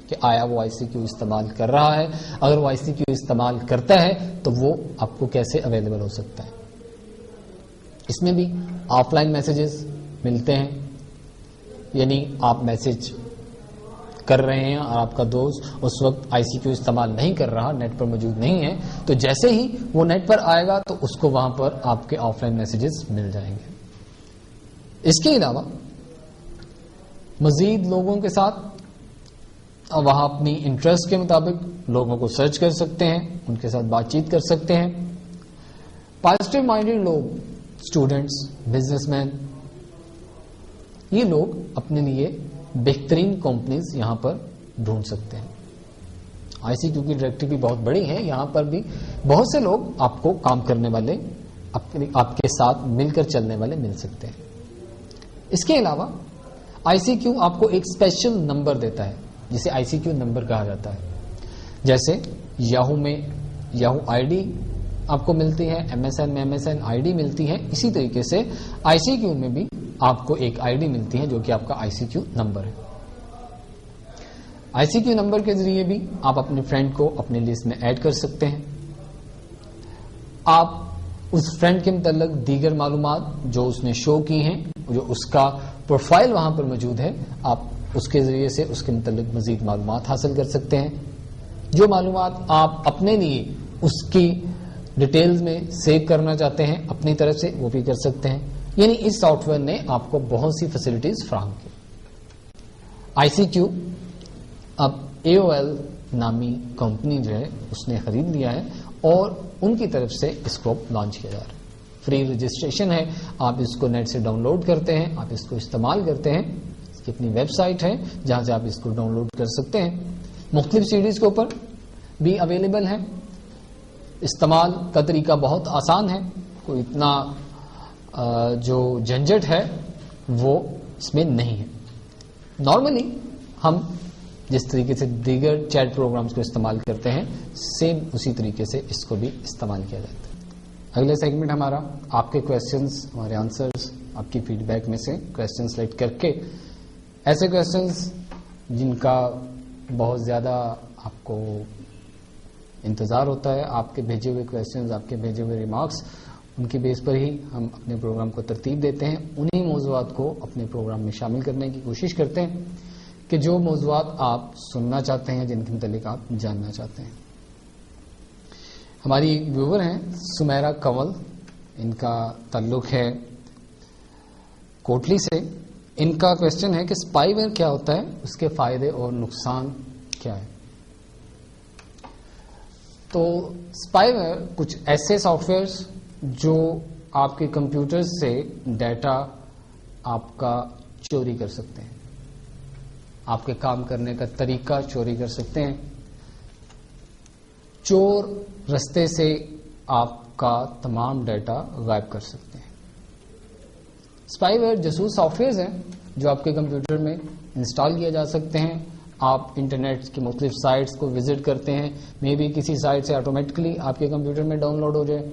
کہ آیا وہ ICQ استعمال کر رہا ہے، اگر وہ ICQ استعمال کرتا ہے تو وہ آپ کو کیسے اویلیبل ہو سکتا ہے۔ اس میں بھی آف لائن میسیجز ملتے ہیں، یعنی آپ میسج کر رہے ہیں اور آپ کا دوست اس وقت ICQ استعمال نہیں کر رہا، نیٹ پر موجود نہیں ہے، تو جیسے ہی وہ نیٹ پر آئے گا تو اس کو وہاں پر آپ کے آف لائن میسیجز مل جائیں گے۔ اس کے علاوہ مزید لوگوں کے ساتھ وہاں اپنی انٹرسٹ کے مطابق لوگوں کو سرچ کر سکتے ہیں، ان کے ساتھ بات چیت کر سکتے ہیں۔ پازیٹیو مائنڈیڈ لوگ، اسٹوڈینٹس، بزنس مین، یہ لوگ اپنے لیے بہترین کمپنیز یہاں پر ڈھونڈ سکتے ہیں۔ ICQ کی ڈائریکٹری بھی بہت بڑی ہے، یہاں پر بھی بہت سے لوگ آپ کو کام کرنے والے، آپ کے ساتھ مل کر چلنے والے مل سکتے ہیں۔ اس کے علاوہ ICQ آپ کو ایک اسپیشل نمبر دیتا ہے جسے ICQ نمبر کہا جاتا ہے، جیسے یاہو میں یاہو ID آپ کو ملتی ہے، MSN میں MSN ID ملتی ہے، اسی طریقے سے ICQ میں بھی آپ کو ایک ID ملتی ہے جو کہ آپ کا ICQ نمبر ہے۔ ICQ نمبر کے ذریعے بھی آپ اپنے فرینڈ کو اپنے لسٹ میں ایڈ کر سکتے ہیں۔ آپ اس فرینڈ کے متعلق دیگر معلومات جو اس نے شو کی ہیں، جو اس کا پروفائل وہاں پر موجود ہے، آپ اس کے ذریعے سے اس کے متعلق مزید معلومات حاصل کر سکتے ہیں۔ جو معلومات آپ اپنے لیے اس کی ڈیٹیلز میں سیو کرنا چاہتے ہیں اپنی طرف سے، وہ بھی کر سکتے ہیں۔ یعنی اس سافٹ ویئر نے آپ کو بہت سی فیسلٹیز فراہم کی۔ ICQ اب AOL نامی کمپنی جو ہے اس نے خرید لیا ہے اور ان کی طرف سے اس کو لانچ کیا جا رہا ہے۔ فری رجسٹریشن ہے, آپ اس کو نیٹ سے ڈاؤن لوڈ کرتے ہیں, آپ اس کو استعمال کرتے ہیں. اس کی اپنی ویب سائٹ ہے جہاں سے آپ اس کو ڈاؤن لوڈ کر سکتے ہیں. مختلف سیڈیز کے اوپر بھی اویلیبل ہے. استعمال کا طریقہ بہت آسان ہے, کوئی اتنا جو جھنجٹ ہے وہ اس میں نہیں ہے. نارملی ہم جس طریقے سے دیگر چیٹ پروگرامز کو استعمال کرتے ہیں سیم اسی طریقے سے اس کو بھی استعمال کیا جاتا ہے. اگلے سیگمنٹ ہمارا آپ کے کویسچنز, ہمارے آنسرز, آپ کی فیڈ بیک میں سے کویسچن سلیکٹ کر کے, ایسے کویسچنز جن کا بہت زیادہ آپ کو انتظار ہوتا ہے, آپ کے بھیجے ہوئے کویسچنز, آپ کے بھیجے ہوئے ریمارکس, ان کی بیس پر ہی ہم اپنے پروگرام کو ترتیب دیتے ہیں. انہی موضوعات کو اپنے پروگرام میں شامل کرنے کی کوشش کرتے ہیں کہ جو موضوعات آپ سننا چاہتے ہیں, جن کے متعلق آپ جاننا چاہتے ہیں. ہماری ویور ہیں سمیرا کنول, ان کا تعلق ہے کوٹلی سے. ان کا کوشچن ہے کہ اسپائی ویئر کیا ہوتا ہے, اس کے فائدے اور نقصان کیا ہے. تو اسپائی ویئر کچھ ایسے سافٹ ویئرز جو آپ کے کمپیوٹر سے ڈیٹا آپ کا چوری کر سکتے ہیں, آپ کے کام کرنے کا طریقہ چوری کر سکتے ہیں, چور رستے سے آپ کا تمام ڈیٹا غائب کر سکتے ہیں. اسپائی ویئر جاسوس سافٹ ویئرز ہیں جو آپ کے کمپیوٹر میں انسٹال کیے جا سکتے ہیں. آپ انٹرنیٹ کی مختلف سائٹس کو وزٹ کرتے ہیں, مے بی کسی سائٹ سے آٹومیٹکلی آپ کے کمپیوٹر میں ڈاؤن لوڈ ہو جائے,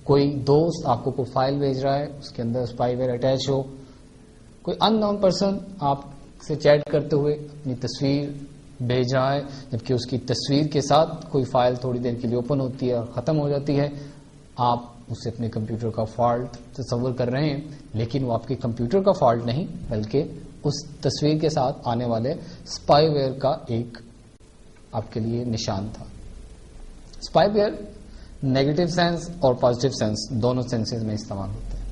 کوئی دوست آپ کو کوئی فائل بھیج رہا ہے, اس کے اندر اسپائی ویئر اٹیچ ہو, کوئی ان نون پرسن آپ سے چیٹ کرتے ہوئے اپنی تصویر بھیج رہا ہے, جبکہ اس کی تصویر کے ساتھ کوئی فائل تھوڑی دیر کے لیے اوپن ہوتی ہے اور ختم ہو جاتی ہے. آپ اسے اپنے کمپیوٹر کا فالٹ تصور کر رہے ہیں, لیکن وہ آپ کے کمپیوٹر کا فالٹ نہیں بلکہ اس تصویر کے ساتھ آنے والے اسپائی ویئر کا ایک آپ کے لیے نشان تھا. اسپائی ویئر نیگیٹو سینس اور پازیٹیو سینس دونوں سینسز میں استعمال ہوتے ہیں.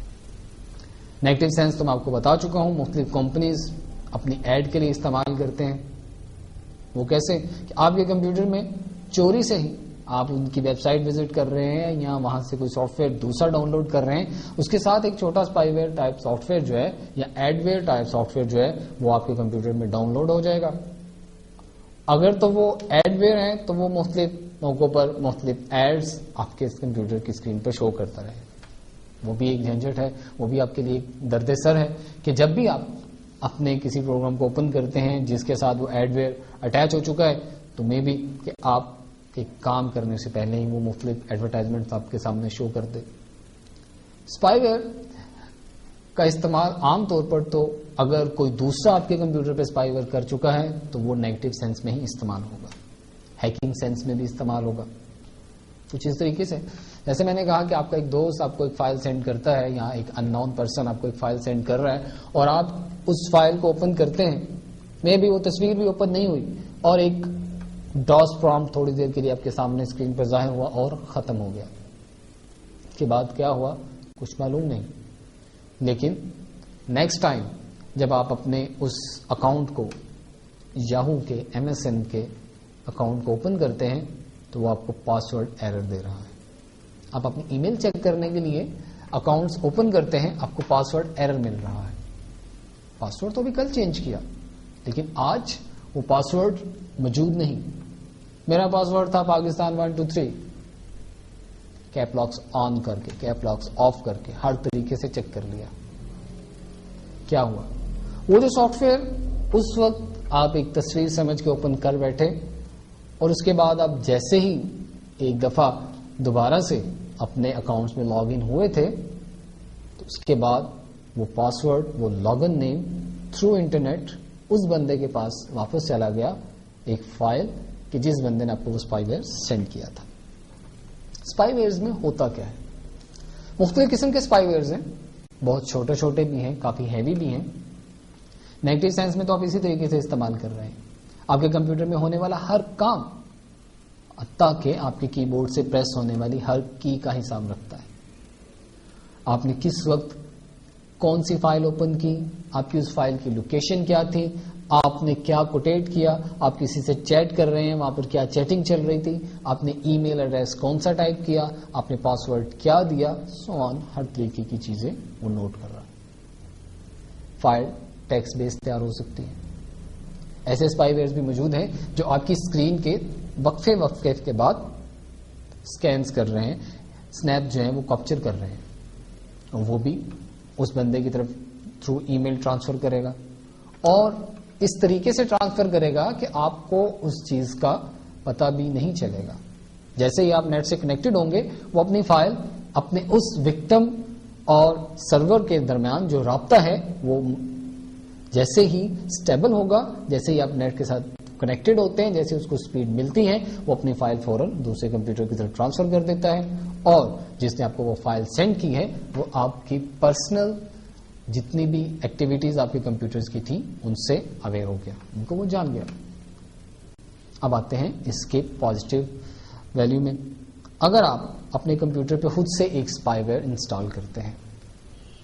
نیگیٹو سینس تو میں آپ کو بتا چکا ہوں, مختلف کمپنیز اپنی ایڈ کے لیے استعمال کرتے ہیں. وہ کیسے کہ آپ کے کمپیوٹر میں چوری سے ہی آپ ان کی ویب سائٹ وزٹ کر رہے ہیں یا وہاں سے کوئی سافٹ ویئر دوسرا ڈاؤن لوڈ کر رہے ہیں, اس کے ساتھ ایک چھوٹا spyware type software جو ہے یا adware type software جو ہے وہ آپ کے کمپیوٹر میں ڈاؤن لوڈ ہو جائے گا. اگر تو وہ ایڈ ویئر ہیں تو وہ مختلف موقعوں پر مختلف ایڈز آپ کے کمپیوٹر کی اسکرین پر شو کرتا رہے. وہ بھی ایک جھنجٹ ہے, وہ بھی آپ کے لیے ایک درد سر ہے کہ جب بھی آپ اپنے کسی پروگرام کو اوپن کرتے ہیں جس کے ساتھ وہ ایڈ ویئر اٹیچ ہو چکا ہے, تو مے بی کہ آپ کے کام کرنے سے پہلے ہی وہ مختلف ایڈورٹائزمنٹ آپ کے سامنے شو کر دے. اسپائی ویئر کا استعمال عام طور پر تو اگر کوئی دوسرا آپ کے کمپیوٹر پہ اسپائی ویئر کر چکا ہے تو وہ نیگیٹو سینس میں ہی استعمال ہوگا, ہیکنگ سینس میں بھی استعمال ہوگا. کچھ اس طریقے سے جیسے میں نے کہا کہ آپ کا ایک دوست آپ کو ایک فائل سینڈ کرتا ہے, یہاں ایک ان نون پرسن آپ کو ایک فائل سینڈ کر رہا ہے اور آپ اس فائل کو اوپن کرتے ہیں, میں بھی وہ تصویر بھی اوپن نہیں ہوئی اور ایک ڈاس پرومپٹ تھوڑی دیر کے لیے آپ کے سامنے اسکرین پر ظاہر ہوا اور ختم ہو گیا. اس کے بعد کیا ہوا کچھ معلوم نہیں, لیکن نیکسٹ ٹائم جب آپ اپنے اس اکاؤنٹ کو یاہو کے MSN کے اکاؤنٹ کو اوپن کرتے ہیں تو وہ آپ کو پاسورڈ ایرر دے رہا ہے. آپ اپنی ای میل چیک کرنے کے لیے اکاؤنٹس اوپن کرتے ہیں, آپ کو پاسورڈ ایرر مل رہا ہے. پاسورڈ تو بھی کل چینج کیا لیکن آج وہ پاسورڈ موجود نہیں. میرا پاسورڈ تھا پاکستان 123, کیپ لاکس آن کر کے کیپ لاکس آف کر کے ہر طریقے سے چیک کر لیا. کیا ہوا, وہ جو سافٹ ویئر اس وقت آپ ایک تصویر سمجھ کے اوپن کر بیٹھے اور اس کے بعد آپ جیسے ہی ایک دفعہ دوبارہ سے اپنے اکاؤنٹس میں لاگ ان ہوئے تھے تو اس کے بعد وہ پاسورڈ, وہ log in name through internet اس بندے کے پاس واپس چلا گیا, ایک فائل کہ جس بندے نے آپ کو وہ اسپائی ویئر سینڈ کیا تھا. اسپائی ویئرز میں ہوتا کیا ہے, مختلف قسم کے اسپائی ویئرز ہیں, بہت چھوٹے چھوٹے بھی ہیں, کافی ہیوی بھی ہیں. نیگیٹو سینس میں تو آپ اسی طریقے سے استعمال کر رہے ہیں. آپ کے کمپیوٹر میں ہونے والا ہر کام حتیٰ کہ آپ کے کی بورڈ سے پریس ہونے والی ہر کی کا حساب رکھتا ہے. آپ نے کس وقت کون سی فائل اوپن کی, آپ کی اس فائل کی لوکیشن کیا تھی, آپ نے کیا کوٹیٹ کیا, آپ کسی سے چیٹ کر رہے ہیں, وہاں پر کیا چیٹنگ چل رہی تھی, آپ نے ای میل ایڈریس کون سا ٹائپ کیا, آپ نے پاسورڈ کیا دیا, سو آن, ہر طریقے کی چیزیں وہ نوٹ کر رہا ہے. فائل ٹیکسٹ بیس تیار ہو سکتی ہے. ایسے اسپائی ویئرز بھی موجود ہیں جو آپ کی اسکرین کے وقفے کے بعد اسکینس کر رہے ہیں, اسنیپ جو ہیں وہ کیپچر کر رہے ہیں, وہ بھی اس بندے کی طرف تھرو ای میل ٹرانسفر کرے گا, اور اس طریقے سے ٹرانسفر کرے گا کہ آپ کو اس چیز کا پتہ بھی نہیں چلے گا. جیسے ہی آپ نیٹ سے کنیکٹڈ ہوں گے, وہ اپنی فائل اپنے اس وکٹم اور سرور کے درمیان جو رابطہ ہے وہ جیسے ہی اسٹیبل ہوگا, جیسے ہی آپ نیٹ کے ساتھ کنیکٹڈ ہوتے ہیں, جیسے اس کو اسپیڈ ملتی ہے, وہ اپنی فائل فوراً دوسرے کمپیوٹر کی طرف ٹرانسفر کر دیتا ہے, اور جس نے آپ کو وہ فائل سینڈ کی ہے وہ آپ کی پرسنل جتنی بھی ایکٹیویٹیز آپ کے کمپیوٹرز کی تھیں ان سے اویئر ہو گیا, ان کو وہ جان گیا. اب آتے ہیں اس کے پازیٹیو ویلیو میں. اگر آپ اپنے کمپیوٹر پہ خود سے ایک اسپائی ویئر انسٹال کرتے ہیں,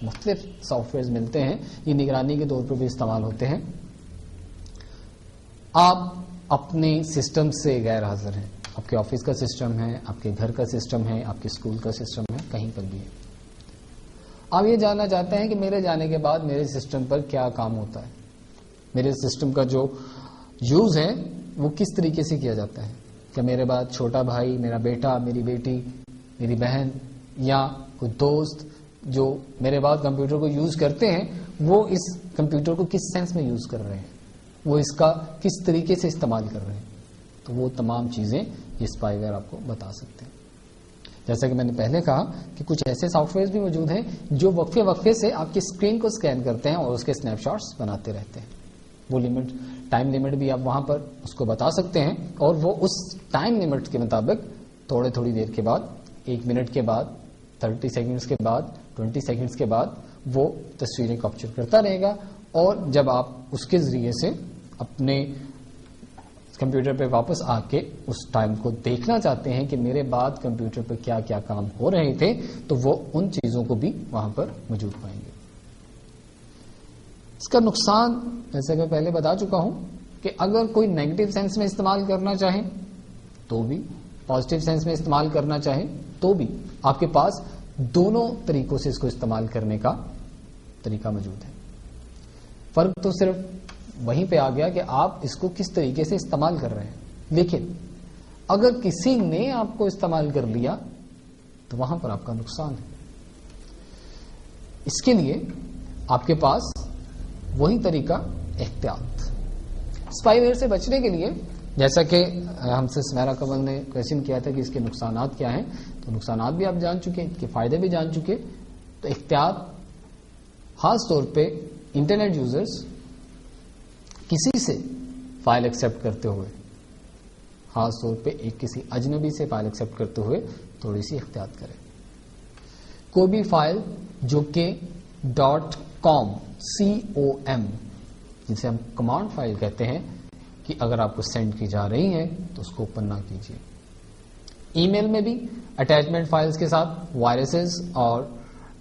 مختلف سافٹ ویئر ملتے ہیں, یہ نگرانی کے طور پر بھی استعمال ہوتے ہیں. آپ اپنے سسٹم سے غیر حاضر ہیں, آپ کے آفس کا سسٹم ہے, آپ کے گھر کا سسٹم ہے, آپ کے اسکول کا سسٹم ہے, کہیں پر بھی ہے. آپ یہ جاننا چاہتے ہیں کہ میرے جانے کے بعد میرے سسٹم پر کیا کام ہوتا ہے, میرے سسٹم کا جو یوز ہے وہ کس طریقے سے کیا جاتا ہے. کہ میرے بعد چھوٹا بھائی, میرا بیٹا, میری بیٹی, میری بہن یا کوئی دوست جو میرے بعد کمپیوٹر کو یوز کرتے ہیں, وہ اس کمپیوٹر کو کس سینس میں یوز کر رہے ہیں, وہ اس کا کس طریقے سے استعمال کر رہے ہیں. تو وہ تمام چیزیں یہ اسپائی ویئر آپ کو بتا سکتے ہیں. جیسا کہ میں نے پہلے کہا کہ کچھ ایسے سافٹ ویئر بھی موجود ہیں جو وقفے سے آپ کی اسکرین کو اسکین کرتے ہیں اور اس کے اسنیپ شاٹس بناتے رہتے ہیں. وہ ٹائم لمٹ بھی آپ وہاں پر اس کو بتا سکتے ہیں, اور وہ اس ٹائم لمٹ کے مطابق تھوڑی دیر کے بعد, 1 منٹ کے بعد, 30 سیکنڈز کے بعد, 20 سیکنڈز کے بعد وہ تصویریں کیپچر کرتا رہے گا. اور جب آپ اس کے ذریعے سے اپنے کمپیوٹر پہ واپس آ کے اس ٹائم کو دیکھنا چاہتے ہیں کہ میرے بعد کمپیوٹر پہ کیا کیا کام ہو رہے تھے, تو وہ ان چیزوں کو بھی وہاں پر موجود پائیں گے. اس کا نقصان جیسے میں پہلے بتا چکا ہوں کہ اگر کوئی نیگیٹو سینس میں استعمال کرنا چاہے تو بھی, پازیٹو سینس میں استعمال کرنا چاہے تو بھی, آپ کے پاس دونوں طریقوں سے اس کو استعمال کرنے کا طریقہ موجود ہے. فرق تو صرف وہیں پہ آ گیا کہ آپ اس کو کس طریقے سے استعمال کر رہے ہیں. لیکن اگر کسی نے آپ کو استعمال کر لیا تو وہاں پر آپ کا نقصان ہے. اس کے لیے آپ کے پاس وہی طریقہ احتیاط. اسپائی ویئر سے بچنے کے لیے, جیسا کہ ہم سے سمیرا کمل نے کوشچن کیا تھا کہ اس کے نقصانات کیا ہیں, تو نقصانات بھی آپ جان چکے, اس کے فائدے بھی جان چکے. تو احتیاط, خاص طور پہ انٹرنیٹ یوزرز کسی سے فائل ایکسیپٹ کرتے ہوئے, خاص طور پہ کسی اجنبی سے فائل ایکسیپٹ کرتے ہوئے تھوڑی سی احتیاط کریں. کوئی بھی فائل جو کہ .com جسے ہم کمانڈ فائل کہتے ہیں, کہ اگر آپ کو سینڈ کی جا رہی ہے تو اس کو اوپن نہ کیجیے. ای میل میں بھی اٹیچمنٹ فائلز کے ساتھ وائرسز اور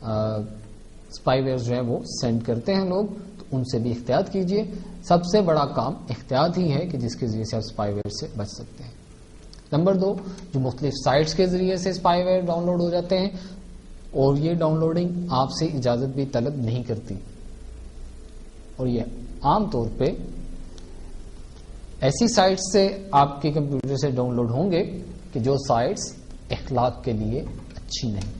اسپائی ویئر جو ہیں وہ سینڈ کرتے ہیں لوگ, تو ان سے بھی احتیاط کیجیے. سب سے بڑا کام احتیاط ہی ہے کہ جس کے ذریعے سے آپ اسپائی ویئر سے بچ سکتے ہیں. نمبر 2, جو مختلف سائٹس کے ذریعے سے اسپائی ویئر ڈاؤن لوڈ ہو جاتے ہیں, اور یہ ڈاؤن لوڈنگ آپ سے اجازت بھی طلب نہیں کرتی, اور یہ عام طور پہ ایسی سائٹس سے آپ کے کمپیوٹر سے ڈاؤن لوڈ ہوں گے کہ جو سائٹس اخلاق کے لیے اچھی نہیں.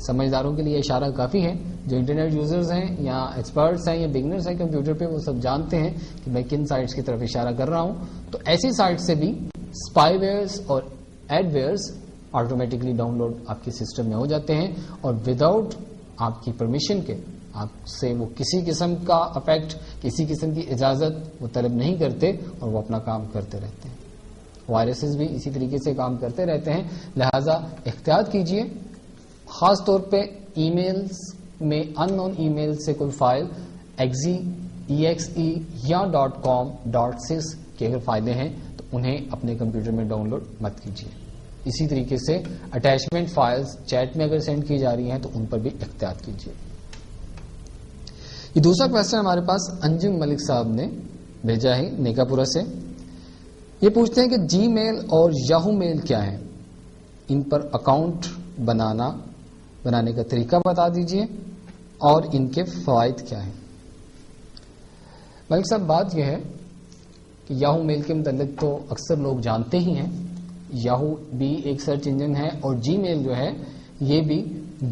سمجھداروں کے لیے اشارہ کافی ہے. جو انٹرنیٹ یوزرز ہیں یا ایکسپرٹس ہیں یا بگنرز ہیں کمپیوٹر پہ, وہ سب جانتے ہیں کہ میں کن سائٹس کی طرف اشارہ کر رہا ہوں. تو ایسی سائٹ سے بھی اسپائی ویئرز اور adwares automatically download آپ کے سسٹم میں ہو جاتے ہیں, اور وداؤٹ آپ کی پرمیشن کے آپ سے وہ کسی قسم کا افیکٹ, کسی قسم کی اجازت وہ طلب نہیں کرتے, اور وہ اپنا کام کرتے رہتے ہیں. وائرسز بھی اسی طریقے سے کام کرتے رہتے ہیں. لہذا احتیاط کیجیے. خاص طور پہ ای میلز میں ان نون ای میل سے کوئی فائل .exe یا .com .sys کے اگر فائلیں ہیں تو انہیں اپنے کمپیوٹر میں ڈاؤن لوڈ مت کیجیے. اسی طریقے سے اٹیچمنٹ فائلز چیٹ میں اگر سینڈ کی جا رہی ہیں تو ان پر بھی احتیاط کیجیے. یہ دوسرا کوشچن ہمارے پاس انجم ملک صاحب نے بھیجا ہے نیکاپورا سے. یہ پوچھتے ہیں کہ جی میل اور یاہو میل کیا ہے, ان پر اکاؤنٹ بنانے کا طریقہ بتا دیجئے اور ان کے فوائد کیا ہیں. ملک صاحب بات یہ ہے کہ یاہو میل کے متعلق تو اکثر لوگ جانتے ہی ہیں. یاہو بھی ایک سرچ انجن ہے اور جی میل جو ہے یہ بھی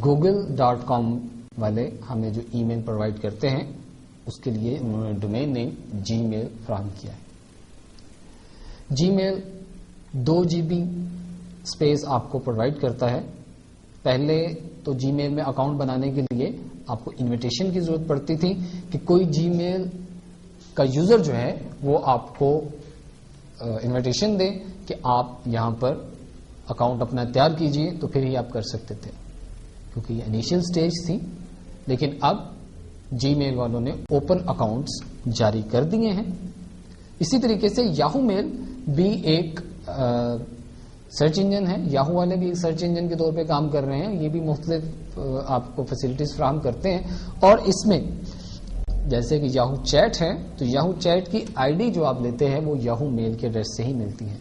google.com والے ہمیں جو ای میل پرووائڈ کرتے ہیں اس کے لیے انہوں نے ڈومین نیم جی میل فراہم کیا ہے. جی میل 2 GB اسپیس آپ کو پرووائڈ کرتا ہے. پہلے تو جی میل میں اکاؤنٹ بنانے کے لیے آپ کو انویٹیشن کی ضرورت پڑتی تھی کہ کوئی جی میل کا یوزر جو ہے وہ آپ کو انویٹیشن دے کہ آپ یہاں پر اکاؤنٹ اپنا تیار کیجئے, تو پھر ہی آپ کر سکتے تھے کیونکہ یہ انیشیل سٹیج تھی. لیکن اب جی میل والوں نے اوپن اکاؤنٹس جاری کر دیے ہیں. اسی طریقے سے یاہو میل بھی ایک سرچ انجن ہے. یاہو والے بھی ایک سرچ انجن کے طور پہ کام کر رہے ہیں. یہ بھی مختلف آپ کو فیسلٹیز فراہم کرتے ہیں اور اس میں جیسے کہ یاہو چیٹ ہے تو یاہو چیٹ کی آئی ڈی جو آپ لیتے ہیں وہ یاہو میل کے ایڈریس سے ہی ملتی ہے.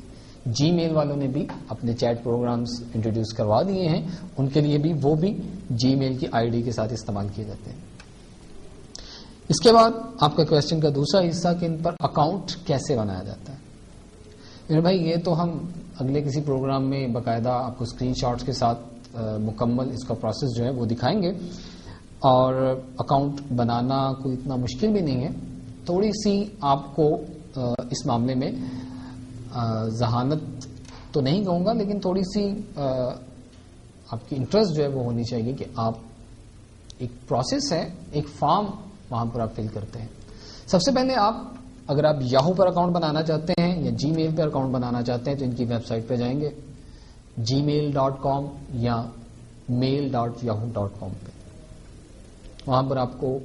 جی میل والوں نے بھی اپنے چیٹ پروگرامز انٹروڈیوس کروا دیے ہیں, ان کے لیے بھی وہ بھی جی میل کی آئی ڈی کے ساتھ استعمال کیے جاتے ہیں. اس کے بعد آپ کا کوشچن کا دوسرا حصہ کہ ان پر اکاؤنٹ کیسے بنایا جاتا ہے. میرے بھائی یہ تو ہم اگلے کسی پروگرام میں باقاعدہ آپ کو اسکرین شاٹس کے ساتھ مکمل اس کا پروسیس جو ہے وہ دکھائیں گے. اور اکاؤنٹ بنانا کوئی اتنا مشکل بھی نہیں ہے. تھوڑی سی آپ کو اس معاملے میں ذہانت تو نہیں کہوں گا لیکن تھوڑی سی آپ کی انٹرسٹ جو ہے وہ ہونی چاہیے کہ آپ ایک پروسیس ہے, ایک فارم وہاں پر آپ فل کرتے ہیں. سب سے پہلے اگر آپ یاہو پر اکاؤنٹ بنانا چاہتے ہیں یا جی میل پر اکاؤنٹ بنانا چاہتے ہیں تو ان کی ویب سائٹ پہ جائیں گے gmail.com یا mail.yahoo.com پہ. وہاں پر آپ کو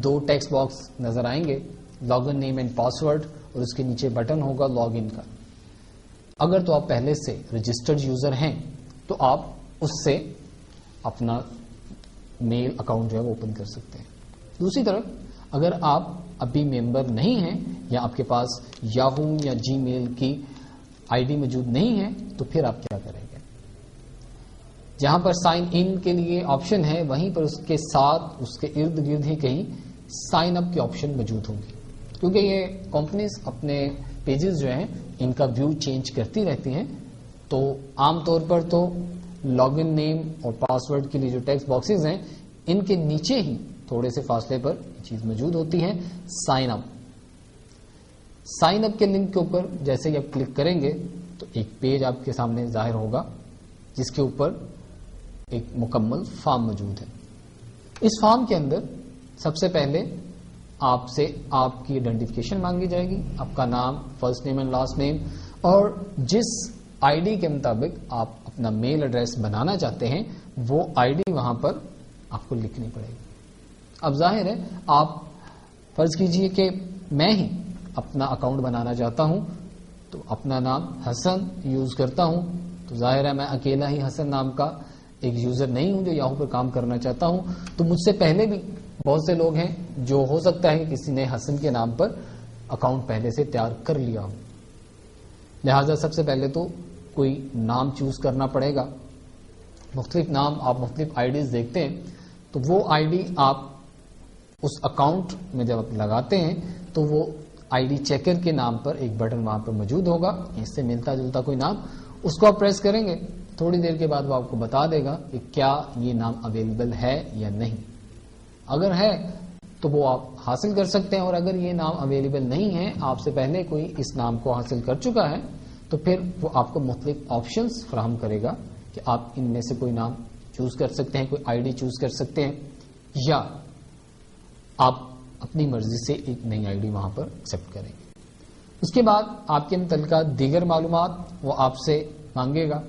2 ٹیکسٹ باکس نظر آئیں گے, log in name and password, اور اس کے نیچے بٹن ہوگا لاگ ان کا. اگر تو آپ پہلے سے رجسٹرڈ یوزر ہیں تو آپ اس سے اپنا میل اکاؤنٹ جو ہے وہ اوپن کر سکتے ہیں. دوسری طرف اگر آپ ابھی ممبر نہیں ہیں یا آپ کے پاس یاہو یا جی میل کی آئی ڈی موجود نہیں ہے تو پھر آپ کیا کریں گے. جہاں پر سائن ان کے لیے آپشن ہے وہیں پر اس کے ساتھ اس کے ارد گرد ہی کہیں سائن اپ کی آپشن موجود ہوگی, کیونکہ یہ کمپنیز اپنے پیجز جو ہیں ان کا ویو چینج کرتی رہتی ہیں. تو عام طور پر تو لاگ ان نیم اور پاسورڈ کے لیے جو ٹیکسٹ باکسز ہیں ان کے نیچے ہی تھوڑے سے فاصلے پر یہ چیز موجود ہوتی ہے سائن اپ. سائن اپ کے لنک کے اوپر جیسے ہی آپ کلک کریں گے تو ایک پیج آپ کے سامنے ظاہر ہوگا جس کے اوپر ایک مکمل فارم موجود ہے. اس فارم کے اندر سب سے پہلے آپ سے آپ کی آئیڈینٹیفیکیشن مانگی جائے گی, آپ کا نام, first name and last name, اور جس آئی ڈی کے مطابق آپ اپنا میل ایڈریس بنانا چاہتے ہیں وہ آئی ڈی وہاں پر آپ کو لکھنی پڑے گی. اب ظاہر ہے آپ فرض کیجئے کہ میں ہی اپنا اکاؤنٹ بنانا چاہتا ہوں تو اپنا نام حسن یوز کرتا ہوں, تو ظاہر ہے میں اکیلا ہی حسن نام کا ایک یوزر نہیں ہوں جو یاہو پر کام کرنا چاہتا ہوں. تو مجھ سے پہلے بھی بہت سے لوگ ہیں جو ہو سکتا ہے کہ کسی نے حسن کے نام پر اکاؤنٹ پہلے سے تیار کر لیا ہو. لہذا سب سے پہلے تو کوئی نام چوز کرنا پڑے گا. مختلف نام آپ مختلف آئی ڈیز دیکھتے ہیں تو وہ آئی ڈی آپ اس اکاؤنٹ میں جب آپ لگاتے ہیں تو وہ آئی ڈی چیکر کے نام پر ایک بٹن وہاں پر موجود ہوگا, اس سے ملتا جلتا کوئی نام, اس کو آپ پریس کریں گے تھوڑی دیر کے بعد وہ آپ کو بتا دے گا کہ کیا یہ نام اویلیبل ہے یا نہیں. اگر ہے تو وہ آپ حاصل کر سکتے ہیں, اور اگر یہ نام اویلیبل نہیں ہے, آپ سے پہلے کوئی اس نام کو حاصل کر چکا ہے, تو پھر وہ آپ کو مختلف آپشنز فراہم کرے گا کہ آپ ان میں سے کوئی نام چوز کر سکتے ہیں, کوئی آئی ڈی چوز کر سکتے ہیں, یا آپ اپنی مرضی سے ایک نئی آئی ڈی وہاں پر ایکسپٹ کریں گے. اس کے بعد آپ کے متعلقہ دیگر معلومات وہ آپ سے مانگے گا,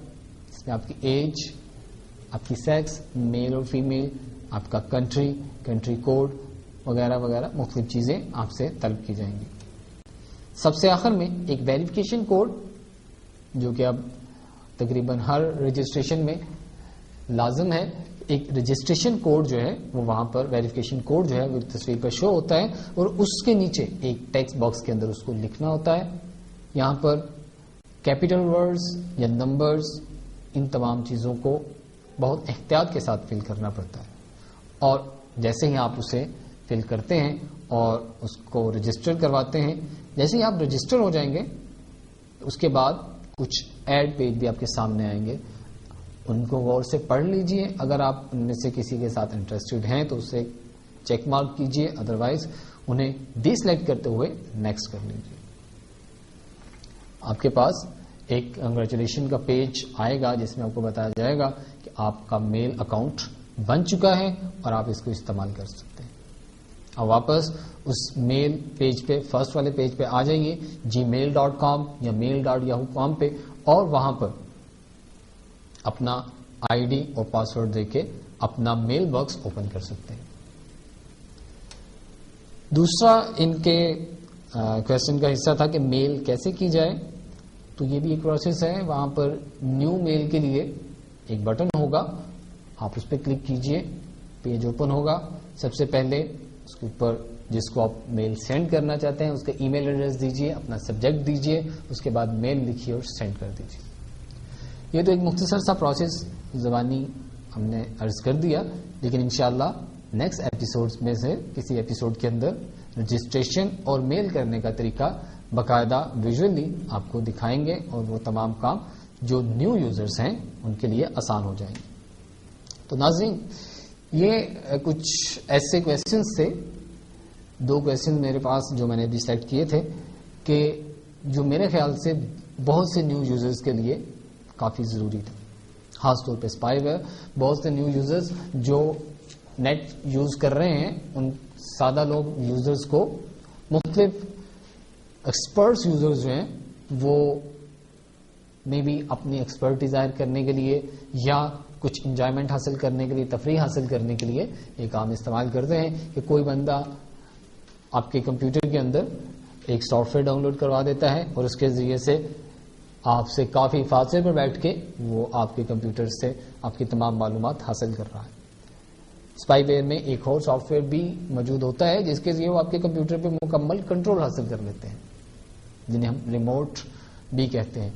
اس میں آپ کی ایج, آپ کی سیکس, میل اور فیمیل, آپ کا کنٹری کوڈ وغیرہ وغیرہ مختلف چیزیں آپ سے طلب کی جائیں گی. سب سے آخر میں ایک ویریفیکیشن کوڈ جو کہ اب تقریباً ہر رجسٹریشن میں لازم ہے, ایک رجسٹریشن کوڈ جو ہے وہ وہاں پر ویریفیکیشن کوڈ جو ہے وہ تصویر پر شو ہوتا ہے اور اس کے نیچے ایک ٹیکسٹ باکس کے اندر اس کو لکھنا ہوتا ہے. یہاں پر کیپیٹل ورڈز یا نمبرز ان تمام چیزوں کو بہت احتیاط کے ساتھ فل کرنا پڑتا ہے. اور جیسے ہی آپ اسے فل کرتے ہیں اور اس کو رجسٹر کرواتے ہیں, جیسے ہی آپ رجسٹر ہو جائیں گے اس کے بعد کچھ ایڈ پیج بھی آپ کے سامنے آئیں گے. ان کو غور سے پڑھ لیجئے. اگر آپ ان میں سے کسی کے ساتھ انٹرسٹڈ ہیں تو اسے چیک مارک کیجئے, ادروائز انہیں ڈی سلیکٹ کرتے ہوئے نیکسٹ کر لیجئے. آپ کے پاس ایک کنگریچولیشن کا پیج آئے گا جس میں آپ کو بتایا جائے گا کہ آپ کا میل اکاؤنٹ بن چکا ہے اور آپ اس کو استعمال کر سکتے ہیں. آپ واپس اس میل پیج پہ, فرسٹ والے پیج پہ آ جائیے, gmail.com یا mail.yahoo.com پہ, اور وہاں پر اپنا آئی ڈی اور پاسورڈ دے کے اپنا میل باکس اوپن کر سکتے ہیں. دوسرا ان کے کوشچن کا حصہ تھا کہ میل کیسے کی جائے, تو یہ بھی ایک پروسیس ہے. وہاں پر نیو میل کے لیے ایک بٹن ہوگا, آپ اس پہ کلک کیجئے, پیج اوپن ہوگا. سب سے پہلے اس کے اوپر جس کو آپ میل سینڈ کرنا چاہتے ہیں اس کا ای میل ایڈریس دیجئے, اپنا سبجیکٹ دیجئے, اس کے بعد میل لکھیے اور سینڈ کر دیجئے. یہ تو ایک مختصر سا پروسیس زبانی ہم نے عرض کر دیا, لیکن انشاءاللہ نیکسٹ ایپیسوڈز میں سے کسی ایپیسوڈ کے اندر رجسٹریشن اور میل کرنے کا طریقہ باقاعدہ ویژولی آپ کو دکھائیں گے, اور وہ تمام کام جو نیو یوزرز ہیں ان کے لیے آسان ہو جائیں گے. تو ناظرین, یہ کچھ ایسے کویسچنز تھے, 2 کویسچن میرے پاس جو میں نے بھی سلیکٹ کیے تھے کہ جو میرے خیال سے بہت سے نیو یوزرز کے لیے کافی ضروری تھا, خاص طور پہ اسپائی ویئر. بہت سے نیو یوزرز جو نیٹ یوز کر رہے ہیں, ان سادہ لوگ یوزرز کو مختلف ایکسپرٹس یوزرز جو ہیں وہ میں بھی اپنی ایکسپرٹی ظاہر کرنے کے لیے یا کچھ انجوائمنٹ حاصل کرنے کے لیے, تفریح حاصل کرنے کے لیے یہ کام استعمال کرتے ہیں کہ کوئی بندہ آپ کے کمپیوٹر کے اندر ایک سافٹ ویئر ڈاؤن لوڈ کروا دیتا ہے اور اس کے ذریعے سے آپ سے کافی فاصلے پر بیٹھ کے وہ آپ کے کمپیوٹر سے آپ کی تمام معلومات حاصل کر رہا ہے. اسپائی ویئر میں ایک اور سافٹ ویئر بھی موجود ہوتا ہے جس کے ذریعے وہ آپ کے کمپیوٹر پہ مکمل کنٹرول حاصل کر لیتے ہیں, جنہیں ہم ریموٹ بھی کہتے ہیں.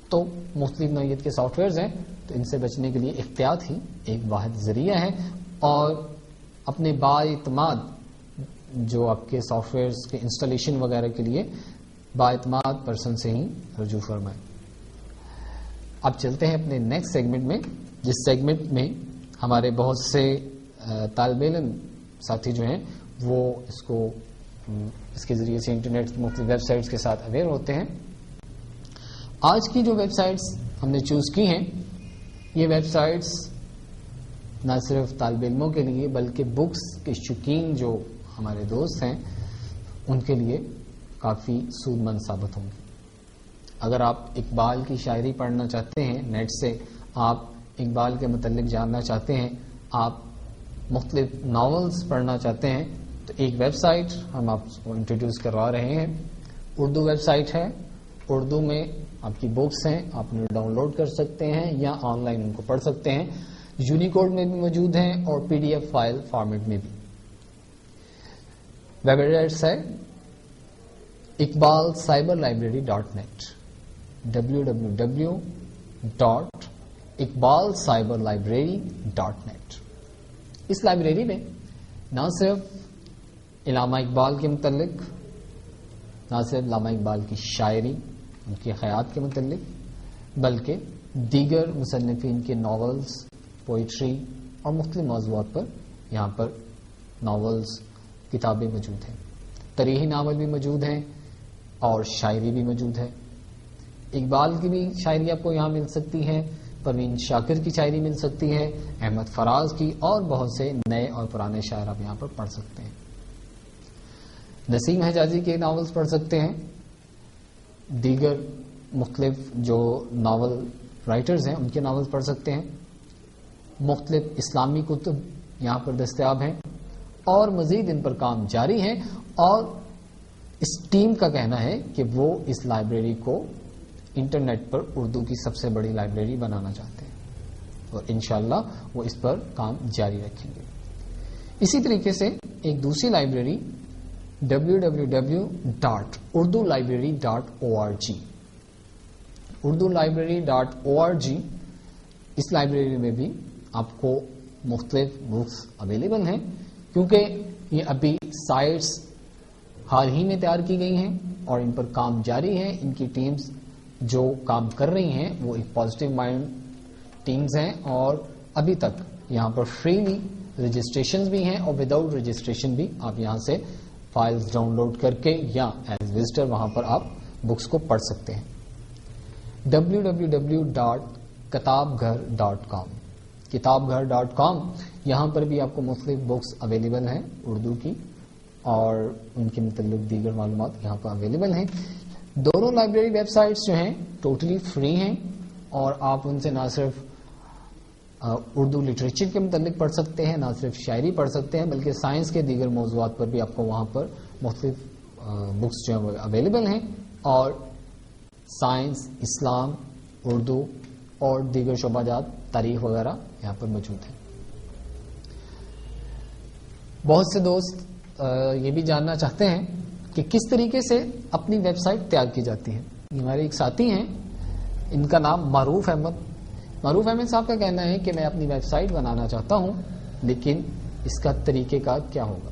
تو مختلف نوعیت کے سافٹ ویئرز ہیں, تو ان سے بچنے کے لیے احتیاط ہی ایک واحد ذریعہ ہے. اور اپنے بااعتماد جو آپ کے سافٹ ویئرز کے انسٹالیشن وغیرہ کے لیے بااعتماد پرسن سے ہی رجوع فرمائیں. اب چلتے ہیں اپنے نیکسٹ سیگمنٹ میں, جس سیگمنٹ میں ہمارے بہت سے طالب علم ساتھی جو ہیں وہ اس کے ذریعے سے انٹرنیٹ کی مختلف ویب سائٹس کے ساتھ اویئر ہوتے ہیں. آج کی جو ویب سائٹس ہم نے چوز کی ہیں, یہ ویب سائٹس نہ صرف طالب علموں کے لیے بلکہ بکس کے شوقین جو ہمارے دوست ہیں ان کے لیے کافی سود مند ثابت ہوں گے. اگر آپ اقبال کی شاعری پڑھنا چاہتے ہیں نیٹ سے, آپ اقبال کے متعلق جاننا چاہتے ہیں, آپ مختلف ناولز پڑھنا چاہتے ہیں, تو ایک ویب سائٹ ہم آپ کو انٹروڈیوس کروا رہے ہیں. اردو ویب سائٹ ہے, اردو میں آپ کی بکس ہیں, آپ انہیں ڈاؤن لوڈ کر سکتے ہیں یا آن لائن ان کو پڑھ سکتے ہیں. یونیکوڈ میں بھی موجود ہیں اور PDF فائل فارمیٹ میں بھی. ویب ایڈریس ہے iqbalcyberlibrary.net, www.iqbalcyberlibrary.net. اس لائبریری میں نہ صرف علامہ اقبال کے متعلق, نہ صرف علامہ اقبال کی شاعری, ان کے خیالات کے متعلق, بلکہ دیگر مصنفین کے ناولز, پوئٹری اور مختلف موضوعات پر یہاں پر ناولز, کتابیں موجود ہیں. تاریخی ناول بھی موجود ہیں اور شاعری بھی موجود ہے. اقبال کی بھی شاعری آپ کو یہاں مل سکتی ہے, پروین شاکر کی شاعری مل سکتی ہے, احمد فراز کی, اور بہت سے نئے اور پرانے شاعر آپ یہاں پر پڑھ سکتے ہیں. نسیم حجازی کے ناولز پڑھ سکتے ہیں. دیگر مختلف جو ناول رائٹرز ہیں ان کے ناولز پڑھ سکتے ہیں. مختلف اسلامی کتب یہاں پر دستیاب ہیں اور مزید ان پر کام جاری ہے. اور اس ٹیم کا کہنا ہے کہ وہ اس لائبریری کو انٹرنیٹ پر اردو کی سب سے بڑی لائبریری بنانا چاہتے ہیں. اور انشاءاللہ وہ اس پر کام جاری رکھیں گے. اسی طریقے سے ایک دوسری لائبریری www.urdolibrary.org urdolibrary.org اس لائبریری میں بھی آپ کو مختلف بکس اویلیبل ہیں. کیونکہ یہ ابھی سائٹس حال ہی میں تیار کی گئی ہیں اور ان پر کام جاری ہے. ان کی ٹیمز جو کام کر رہی ہیں وہ ایک پازیٹیو مائنڈ ٹیمز ہیں اور ابھی تک یہاں پر فریلی رجسٹریشن بھی ہیں اور وداؤٹ رجسٹریشن بھی آپ یہاں سے فائلز ڈاؤن لوڈ کر کے یا ایز وزٹر وہاں پر آپ بکس کو پڑھ سکتے ہیں. www.kitabghar.com kitabghar.com یہاں پر بھی آپ کو مختلف بکس اویلیبل ہیں اردو کی اور ان کے متعلق دیگر معلومات یہاں پر اویلیبل ہیں. دونوں لائبریری ویب سائٹس جو ہیں ٹوٹلی فری ہیں اور آپ ان سے نہ صرف اردو لٹریچر کے متعلق پڑھ سکتے ہیں، نہ صرف شاعری پڑھ سکتے ہیں، بلکہ سائنس کے دیگر موضوعات پر بھی آپ کو وہاں پر مختلف بکس جو ہیں وہ اویلیبل ہیں اور سائنس، اسلام، اردو اور دیگر شعبہ جات، تاریخ وغیرہ یہاں پر موجود ہیں. بہت سے دوست یہ بھی جاننا چاہتے ہیں کہ کس طریقے سے اپنی ویب سائٹ تیار کی جاتی ہے. ہمارے ایک ساتھی ہیں، ان کا نام معروف احمد صاحب کا کہنا ہے کہ میں اپنی ویب سائٹ بنانا چاہتا ہوں لیکن اس کا طریقہ کار کیا ہوگا.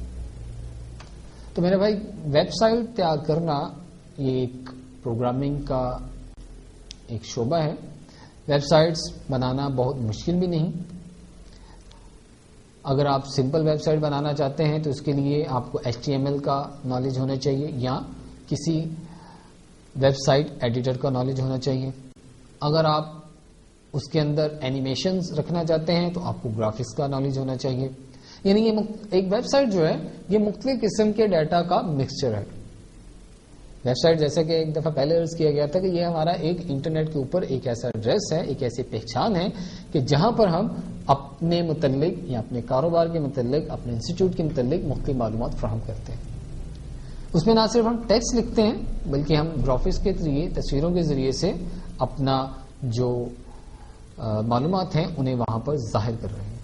تو میرے بھائی، ویب سائٹ تیار کرنا یہ ایک پروگرامنگ کا ایک شعبہ ہے. ویب سائٹس بنانا بہت مشکل بھی نہیں. اگر آپ سمپل ویب سائٹ بنانا چاہتے ہیں تو اس کے لیے آپ کو HTML کا نالج ہونا چاہیے یا کسی ویب سائٹ ایڈیٹر کا نالج ہونا چاہیے. اگر آپ اس کے اندر اینیمیشنز رکھنا چاہتے ہیں تو آپ کو گرافکس کا نالج ہونا چاہیے. یعنی یہ ایک ویب سائٹ جو ہے یہ مختلف قسم کے ڈیٹا کا مکسچر ہے. ویب سائٹ جیسا کہ ایک دفعہ پہلے عرض کیا گیا تھا کہ یہ ہمارا ایک انٹرنیٹ کے اوپر ایک ایسا ایڈریس ہے، ایک ایسی پہچان ہے کہ جہاں پر ہم اپنے متعلق یا اپنے کاروبار کے متعلق، اپنے انسٹیٹیوٹ کے متعلق مختلف معلومات فراہم کرتے ہیں. اس میں نہ صرف ہم ٹیکسٹ لکھتے ہیں بلکہ ہم گرافکس کے ذریعے، تصویروں کے ذریعے سے اپنا جو معلومات ہیں انہیں وہاں پر ظاہر کر رہے ہیں.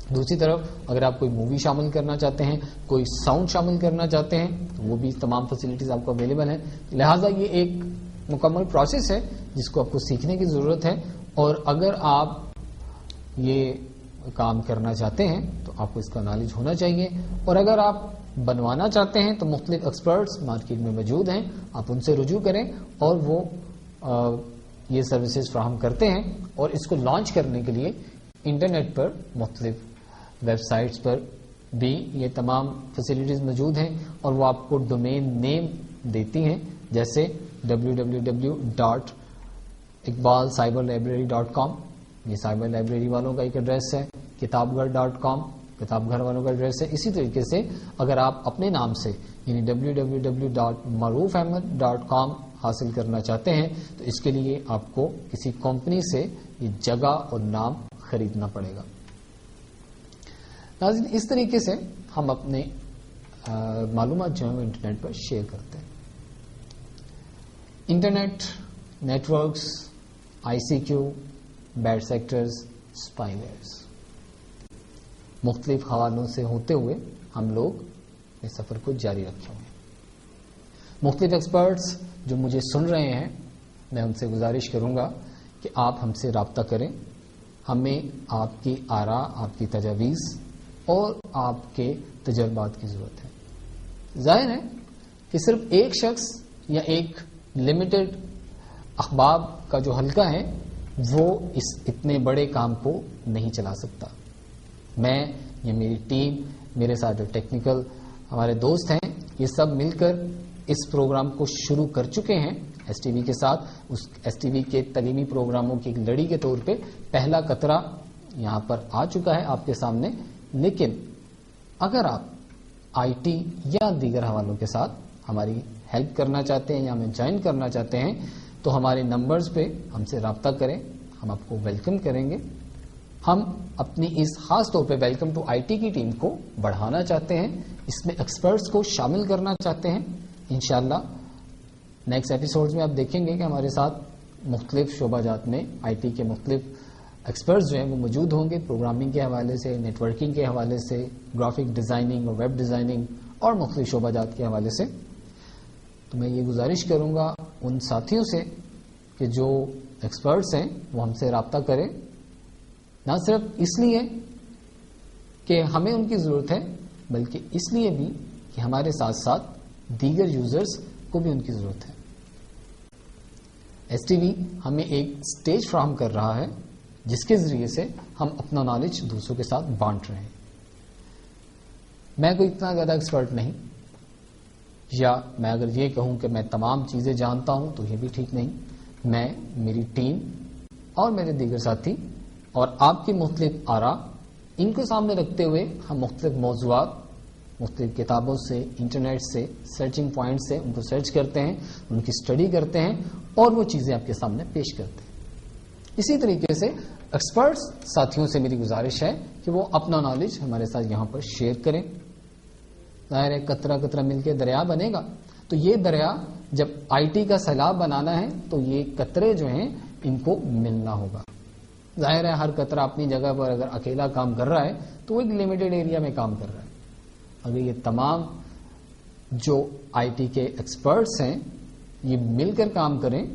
دوسری طرف اگر آپ کوئی مووی شامل کرنا چاہتے ہیں، کوئی ساؤنڈ شامل کرنا چاہتے ہیں تو وہ بھی تمام فیسلٹیز آپ کو اویلیبل ہیں. لہٰذا یہ ایک مکمل پروسیس ہے جس کو آپ کو سیکھنے کی ضرورت ہے اور اگر آپ یہ کام کرنا چاہتے ہیں تو آپ کو اس کا نالج ہونا چاہیے. اور اگر آپ بنوانا چاہتے ہیں تو مختلف ایکسپرٹس مارکیٹ میں موجود ہیں، آپ ان سے رجوع کریں اور وہ یہ سروسز فراہم کرتے ہیں. اور اس کو لانچ کرنے کے لیے انٹرنیٹ پر مختلف ویب سائٹس پر بھی یہ تمام فیسلٹیز موجود ہیں اور وہ آپ کو ڈومین نیم دیتی ہیں، جیسے www.iqbalcyberlibrary.com یہ سائبر لائبریری والوں کا ایک ایڈریس ہے. kitabghar.com کتاب گھر والوں کا ایڈریس ہے. اسی طریقے سے اگر آپ اپنے نام سے یعنی www.maroofahmed.com حاصل کرنا چاہتے ہیں تو اس کے لیے آپ کو کسی کمپنی سے یہ جگہ اور نام خریدنا پڑے گا. ناظرین، اس طریقے سے ہم اپنے معلومات جو ہیں انٹرنیٹ پر شیئر کرتے ہیں. Internet networks, ICQ، bad sectors, spywares, مختلف حوالوں سے ہوتے ہوئے ہم لوگ اس سفر کو جاری رکھے ہوئے ہیں. مختلف ایکسپرٹس جو مجھے سن رہے ہیں، میں ان سے گزارش کروں گا کہ آپ ہم سے رابطہ کریں. ہمیں آپ کی آراء، آپ کی تجاویز اور آپ کے تجربات کی ضرورت ہے. ظاہر ہے کہ صرف ایک شخص یا ایک لمیٹڈ احباب کا جو حلقہ ہے وہ اس اتنے بڑے کام کو نہیں چلا سکتا. میں یا میری ٹیم، میرے ساتھ جو ٹیکنیکل ہمارے دوست ہیں، یہ سب مل کر اس پروگرام کو شروع کر چکے ہیں STV کے ساتھ. اس STV کے تعلیمی پروگراموں کی ایک لڑی کے طور پہ پہلا قطرہ یہاں پر آ چکا ہے آپ کے سامنے. لیکن اگر آپ IT یا دیگر حوالوں کے ساتھ ہماری ہیلپ کرنا چاہتے ہیں یا ہمیں جوائن کرنا چاہتے ہیں تو ہمارے نمبرز پہ ہم سے رابطہ کریں. ہم آپ کو ویلکم کریں گے. ہم اپنی اس خاص طور پہ ویلکم ٹو IT کی ٹیم کو بڑھانا چاہتے ہیں، اس میں ایکسپرٹس کو شامل کرنا چاہتے ہیں. انشاءاللہ نیکسٹ ایپیسوڈز میں آپ دیکھیں گے کہ ہمارے ساتھ مختلف شعبہ جات میں IT کے مختلف ایکسپرٹس جو ہیں وہ موجود ہوں گے پروگرامنگ کے حوالے سے، نیٹورکنگ کے حوالے سے، گرافک ڈیزائننگ اور ویب ڈیزائننگ اور مختلف شعبہ جات کے حوالے سے. تو میں یہ گزارش کروں گا ان ساتھیوں سے کہ جو ایکسپرٹس ہیں وہ ہم سے رابطہ کریں، نہ صرف اس لیے کہ ہمیں ان کی ضرورت ہے بلکہ اس لیے بھی کہ ہمارے ساتھ ساتھ دیگر یوزرز کو بھی ان کی ضرورت ہے. ایس ٹی وی ہمیں ایک سٹیج فراہم کر رہا ہے جس کے ذریعے سے ہم اپنا نالج دوسروں کے ساتھ بانٹ رہے ہیں. میں کوئی اتنا زیادہ ایکسپرٹ نہیں، یا میں اگر یہ کہوں کہ میں تمام چیزیں جانتا ہوں تو یہ بھی ٹھیک نہیں. میں، میری ٹیم اور میرے دیگر ساتھی اور آپ کی مختلف آراء، ان کو سامنے رکھتے ہوئے ہم مختلف موضوعات مختلف کتابوں سے، انٹرنیٹ سے، سرچنگ پوائنٹ سے ان کو سرچ کرتے ہیں، ان کی اسٹڈی کرتے ہیں اور وہ چیزیں آپ کے سامنے پیش کرتے ہیں. اسی طریقے سے ایکسپرٹس ساتھیوں سے میری گزارش ہے کہ وہ اپنا نالج ہمارے ساتھ یہاں پر شیئر کریں. ظاہر ہے قطرہ قطرہ مل کے دریا بنے گا، تو یہ دریا جب آئی ٹی کا سیلاب بنانا ہے تو یہ قطرے جو ہیں ان کو ملنا ہوگا. ظاہر ہے ہر قطرہ اپنی جگہ پر اگر اکیلا کام کر رہا ہے تو وہ ایک لمیٹڈ ایریا میں کام کر رہا ہے. اگر یہ تمام جو آئی ٹی کے ایکسپرٹس ہیں یہ مل کر کام کریں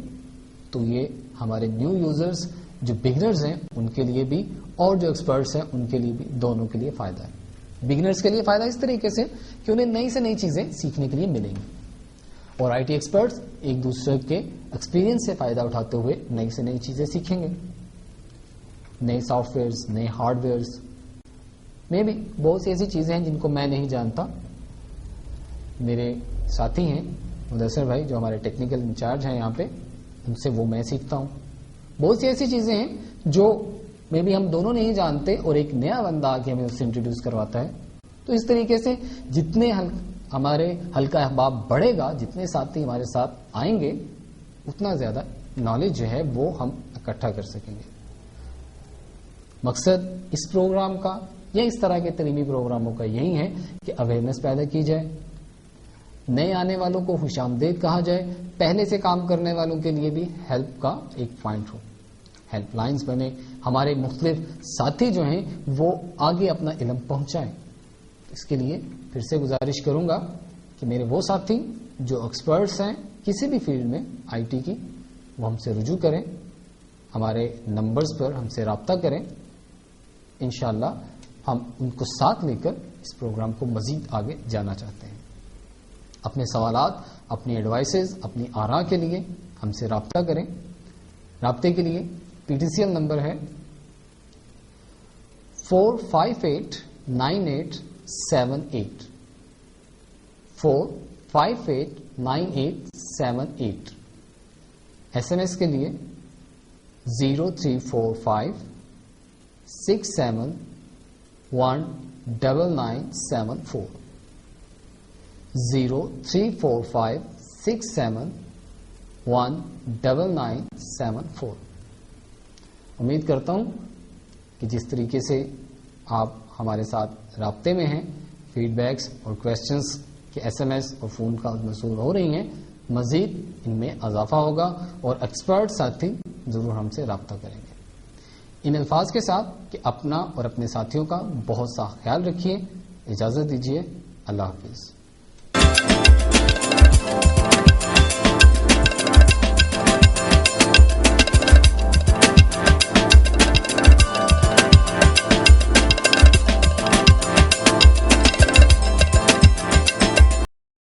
تو یہ ہمارے نیو یوزرز جو بگنرز ہیں ان کے لیے بھی اور جو ایکسپرٹس ہیں ان کے لیے بھی، دونوں کے لیے فائدہ ہے. بگنرز کے لیے فائدہ اس طریقے سے کہ انہیں نئی سے نئی چیزیں سیکھنے کے لیے ملیں گی، اور آئی ٹی ایکسپرٹس ایک دوسرے کے ایکسپیرینس سے فائدہ اٹھاتے ہوئے نئی سے نئی چیزیں سیکھیں گے. نئے سافٹ ویئرز، نئے ہارڈ ویئرز میں بھی بہت سی ایسی چیزیں ہیں جن کو میں نہیں جانتا. میرے ساتھی ہیں مدثر بھائی جو ہمارے ٹیکنیکل انچارج ہیں یہاں پہ، ان سے وہ میں سیکھتا ہوں. بہت سی ایسی چیزیں ہیں جو میں بھی ہم دونوں نہیں جانتے اور ایک نیا بندہ آ کے ہمیں اس سے انٹروڈیوس کرواتا ہے. تو اس طریقے سے جتنے ہمارے حلقہ احباب بڑھے گا، جتنے ساتھی ہمارے ساتھ آئیں گے، اتنا زیادہ نالج جو ہے وہ ہم اکٹھا کر سکیں گے. مقصد اس پروگرام کا یا اس طرح کے تعلیمی پروگراموں کا یہی ہے کہ اویئرنیس پیدا کی جائے، نئے آنے والوں کو خوش آمدید کہا جائے، پہلے سے کام کرنے والوں کے لیے بھی ہیلپ کا ایک پوائنٹ ہو، ہیلپ لائنز بنے، ہمارے مختلف ساتھی جو ہیں وہ آگے اپنا علم پہنچائیں. اس کے لیے پھر سے گزارش کروں گا کہ میرے وہ ساتھی جو ایکسپرٹس ہیں کسی بھی فیلڈ میں آئی ٹی کی، وہ ہم سے رجوع کریں، ہمارے نمبرز پر ہم سے رابطہ کریں. انشاءاللہ ہم ان کو ساتھ لے کر اس پروگرام کو مزید آگے جانا چاہتے ہیں. اپنے سوالات، اپنی ایڈوائسز، اپنی آراء کے لیے ہم سے رابطہ کریں. رابطے کے لیے P T C L number ہے 4589878 4589878. ایس ایم ایس کے لیے 0345671997 0345671997. امید کرتا ہوں کہ جس طریقے سے آپ ہمارے ساتھ رابطے میں ہیں، فیڈ بیکس اور کویسچنس کے ایس ایم ایس اور فون کال موصول ہو رہی ہیں، مزید ان میں اضافہ ہوگا اور ایکسپرٹ ساتھی ضرور ہم سے رابطہ کریں گے. ان الفاظ کے ساتھ کہ اپنا اور اپنے ساتھیوں کا بہت سا خیال رکھیے. اجازت دیجیے. اللہ حافظ.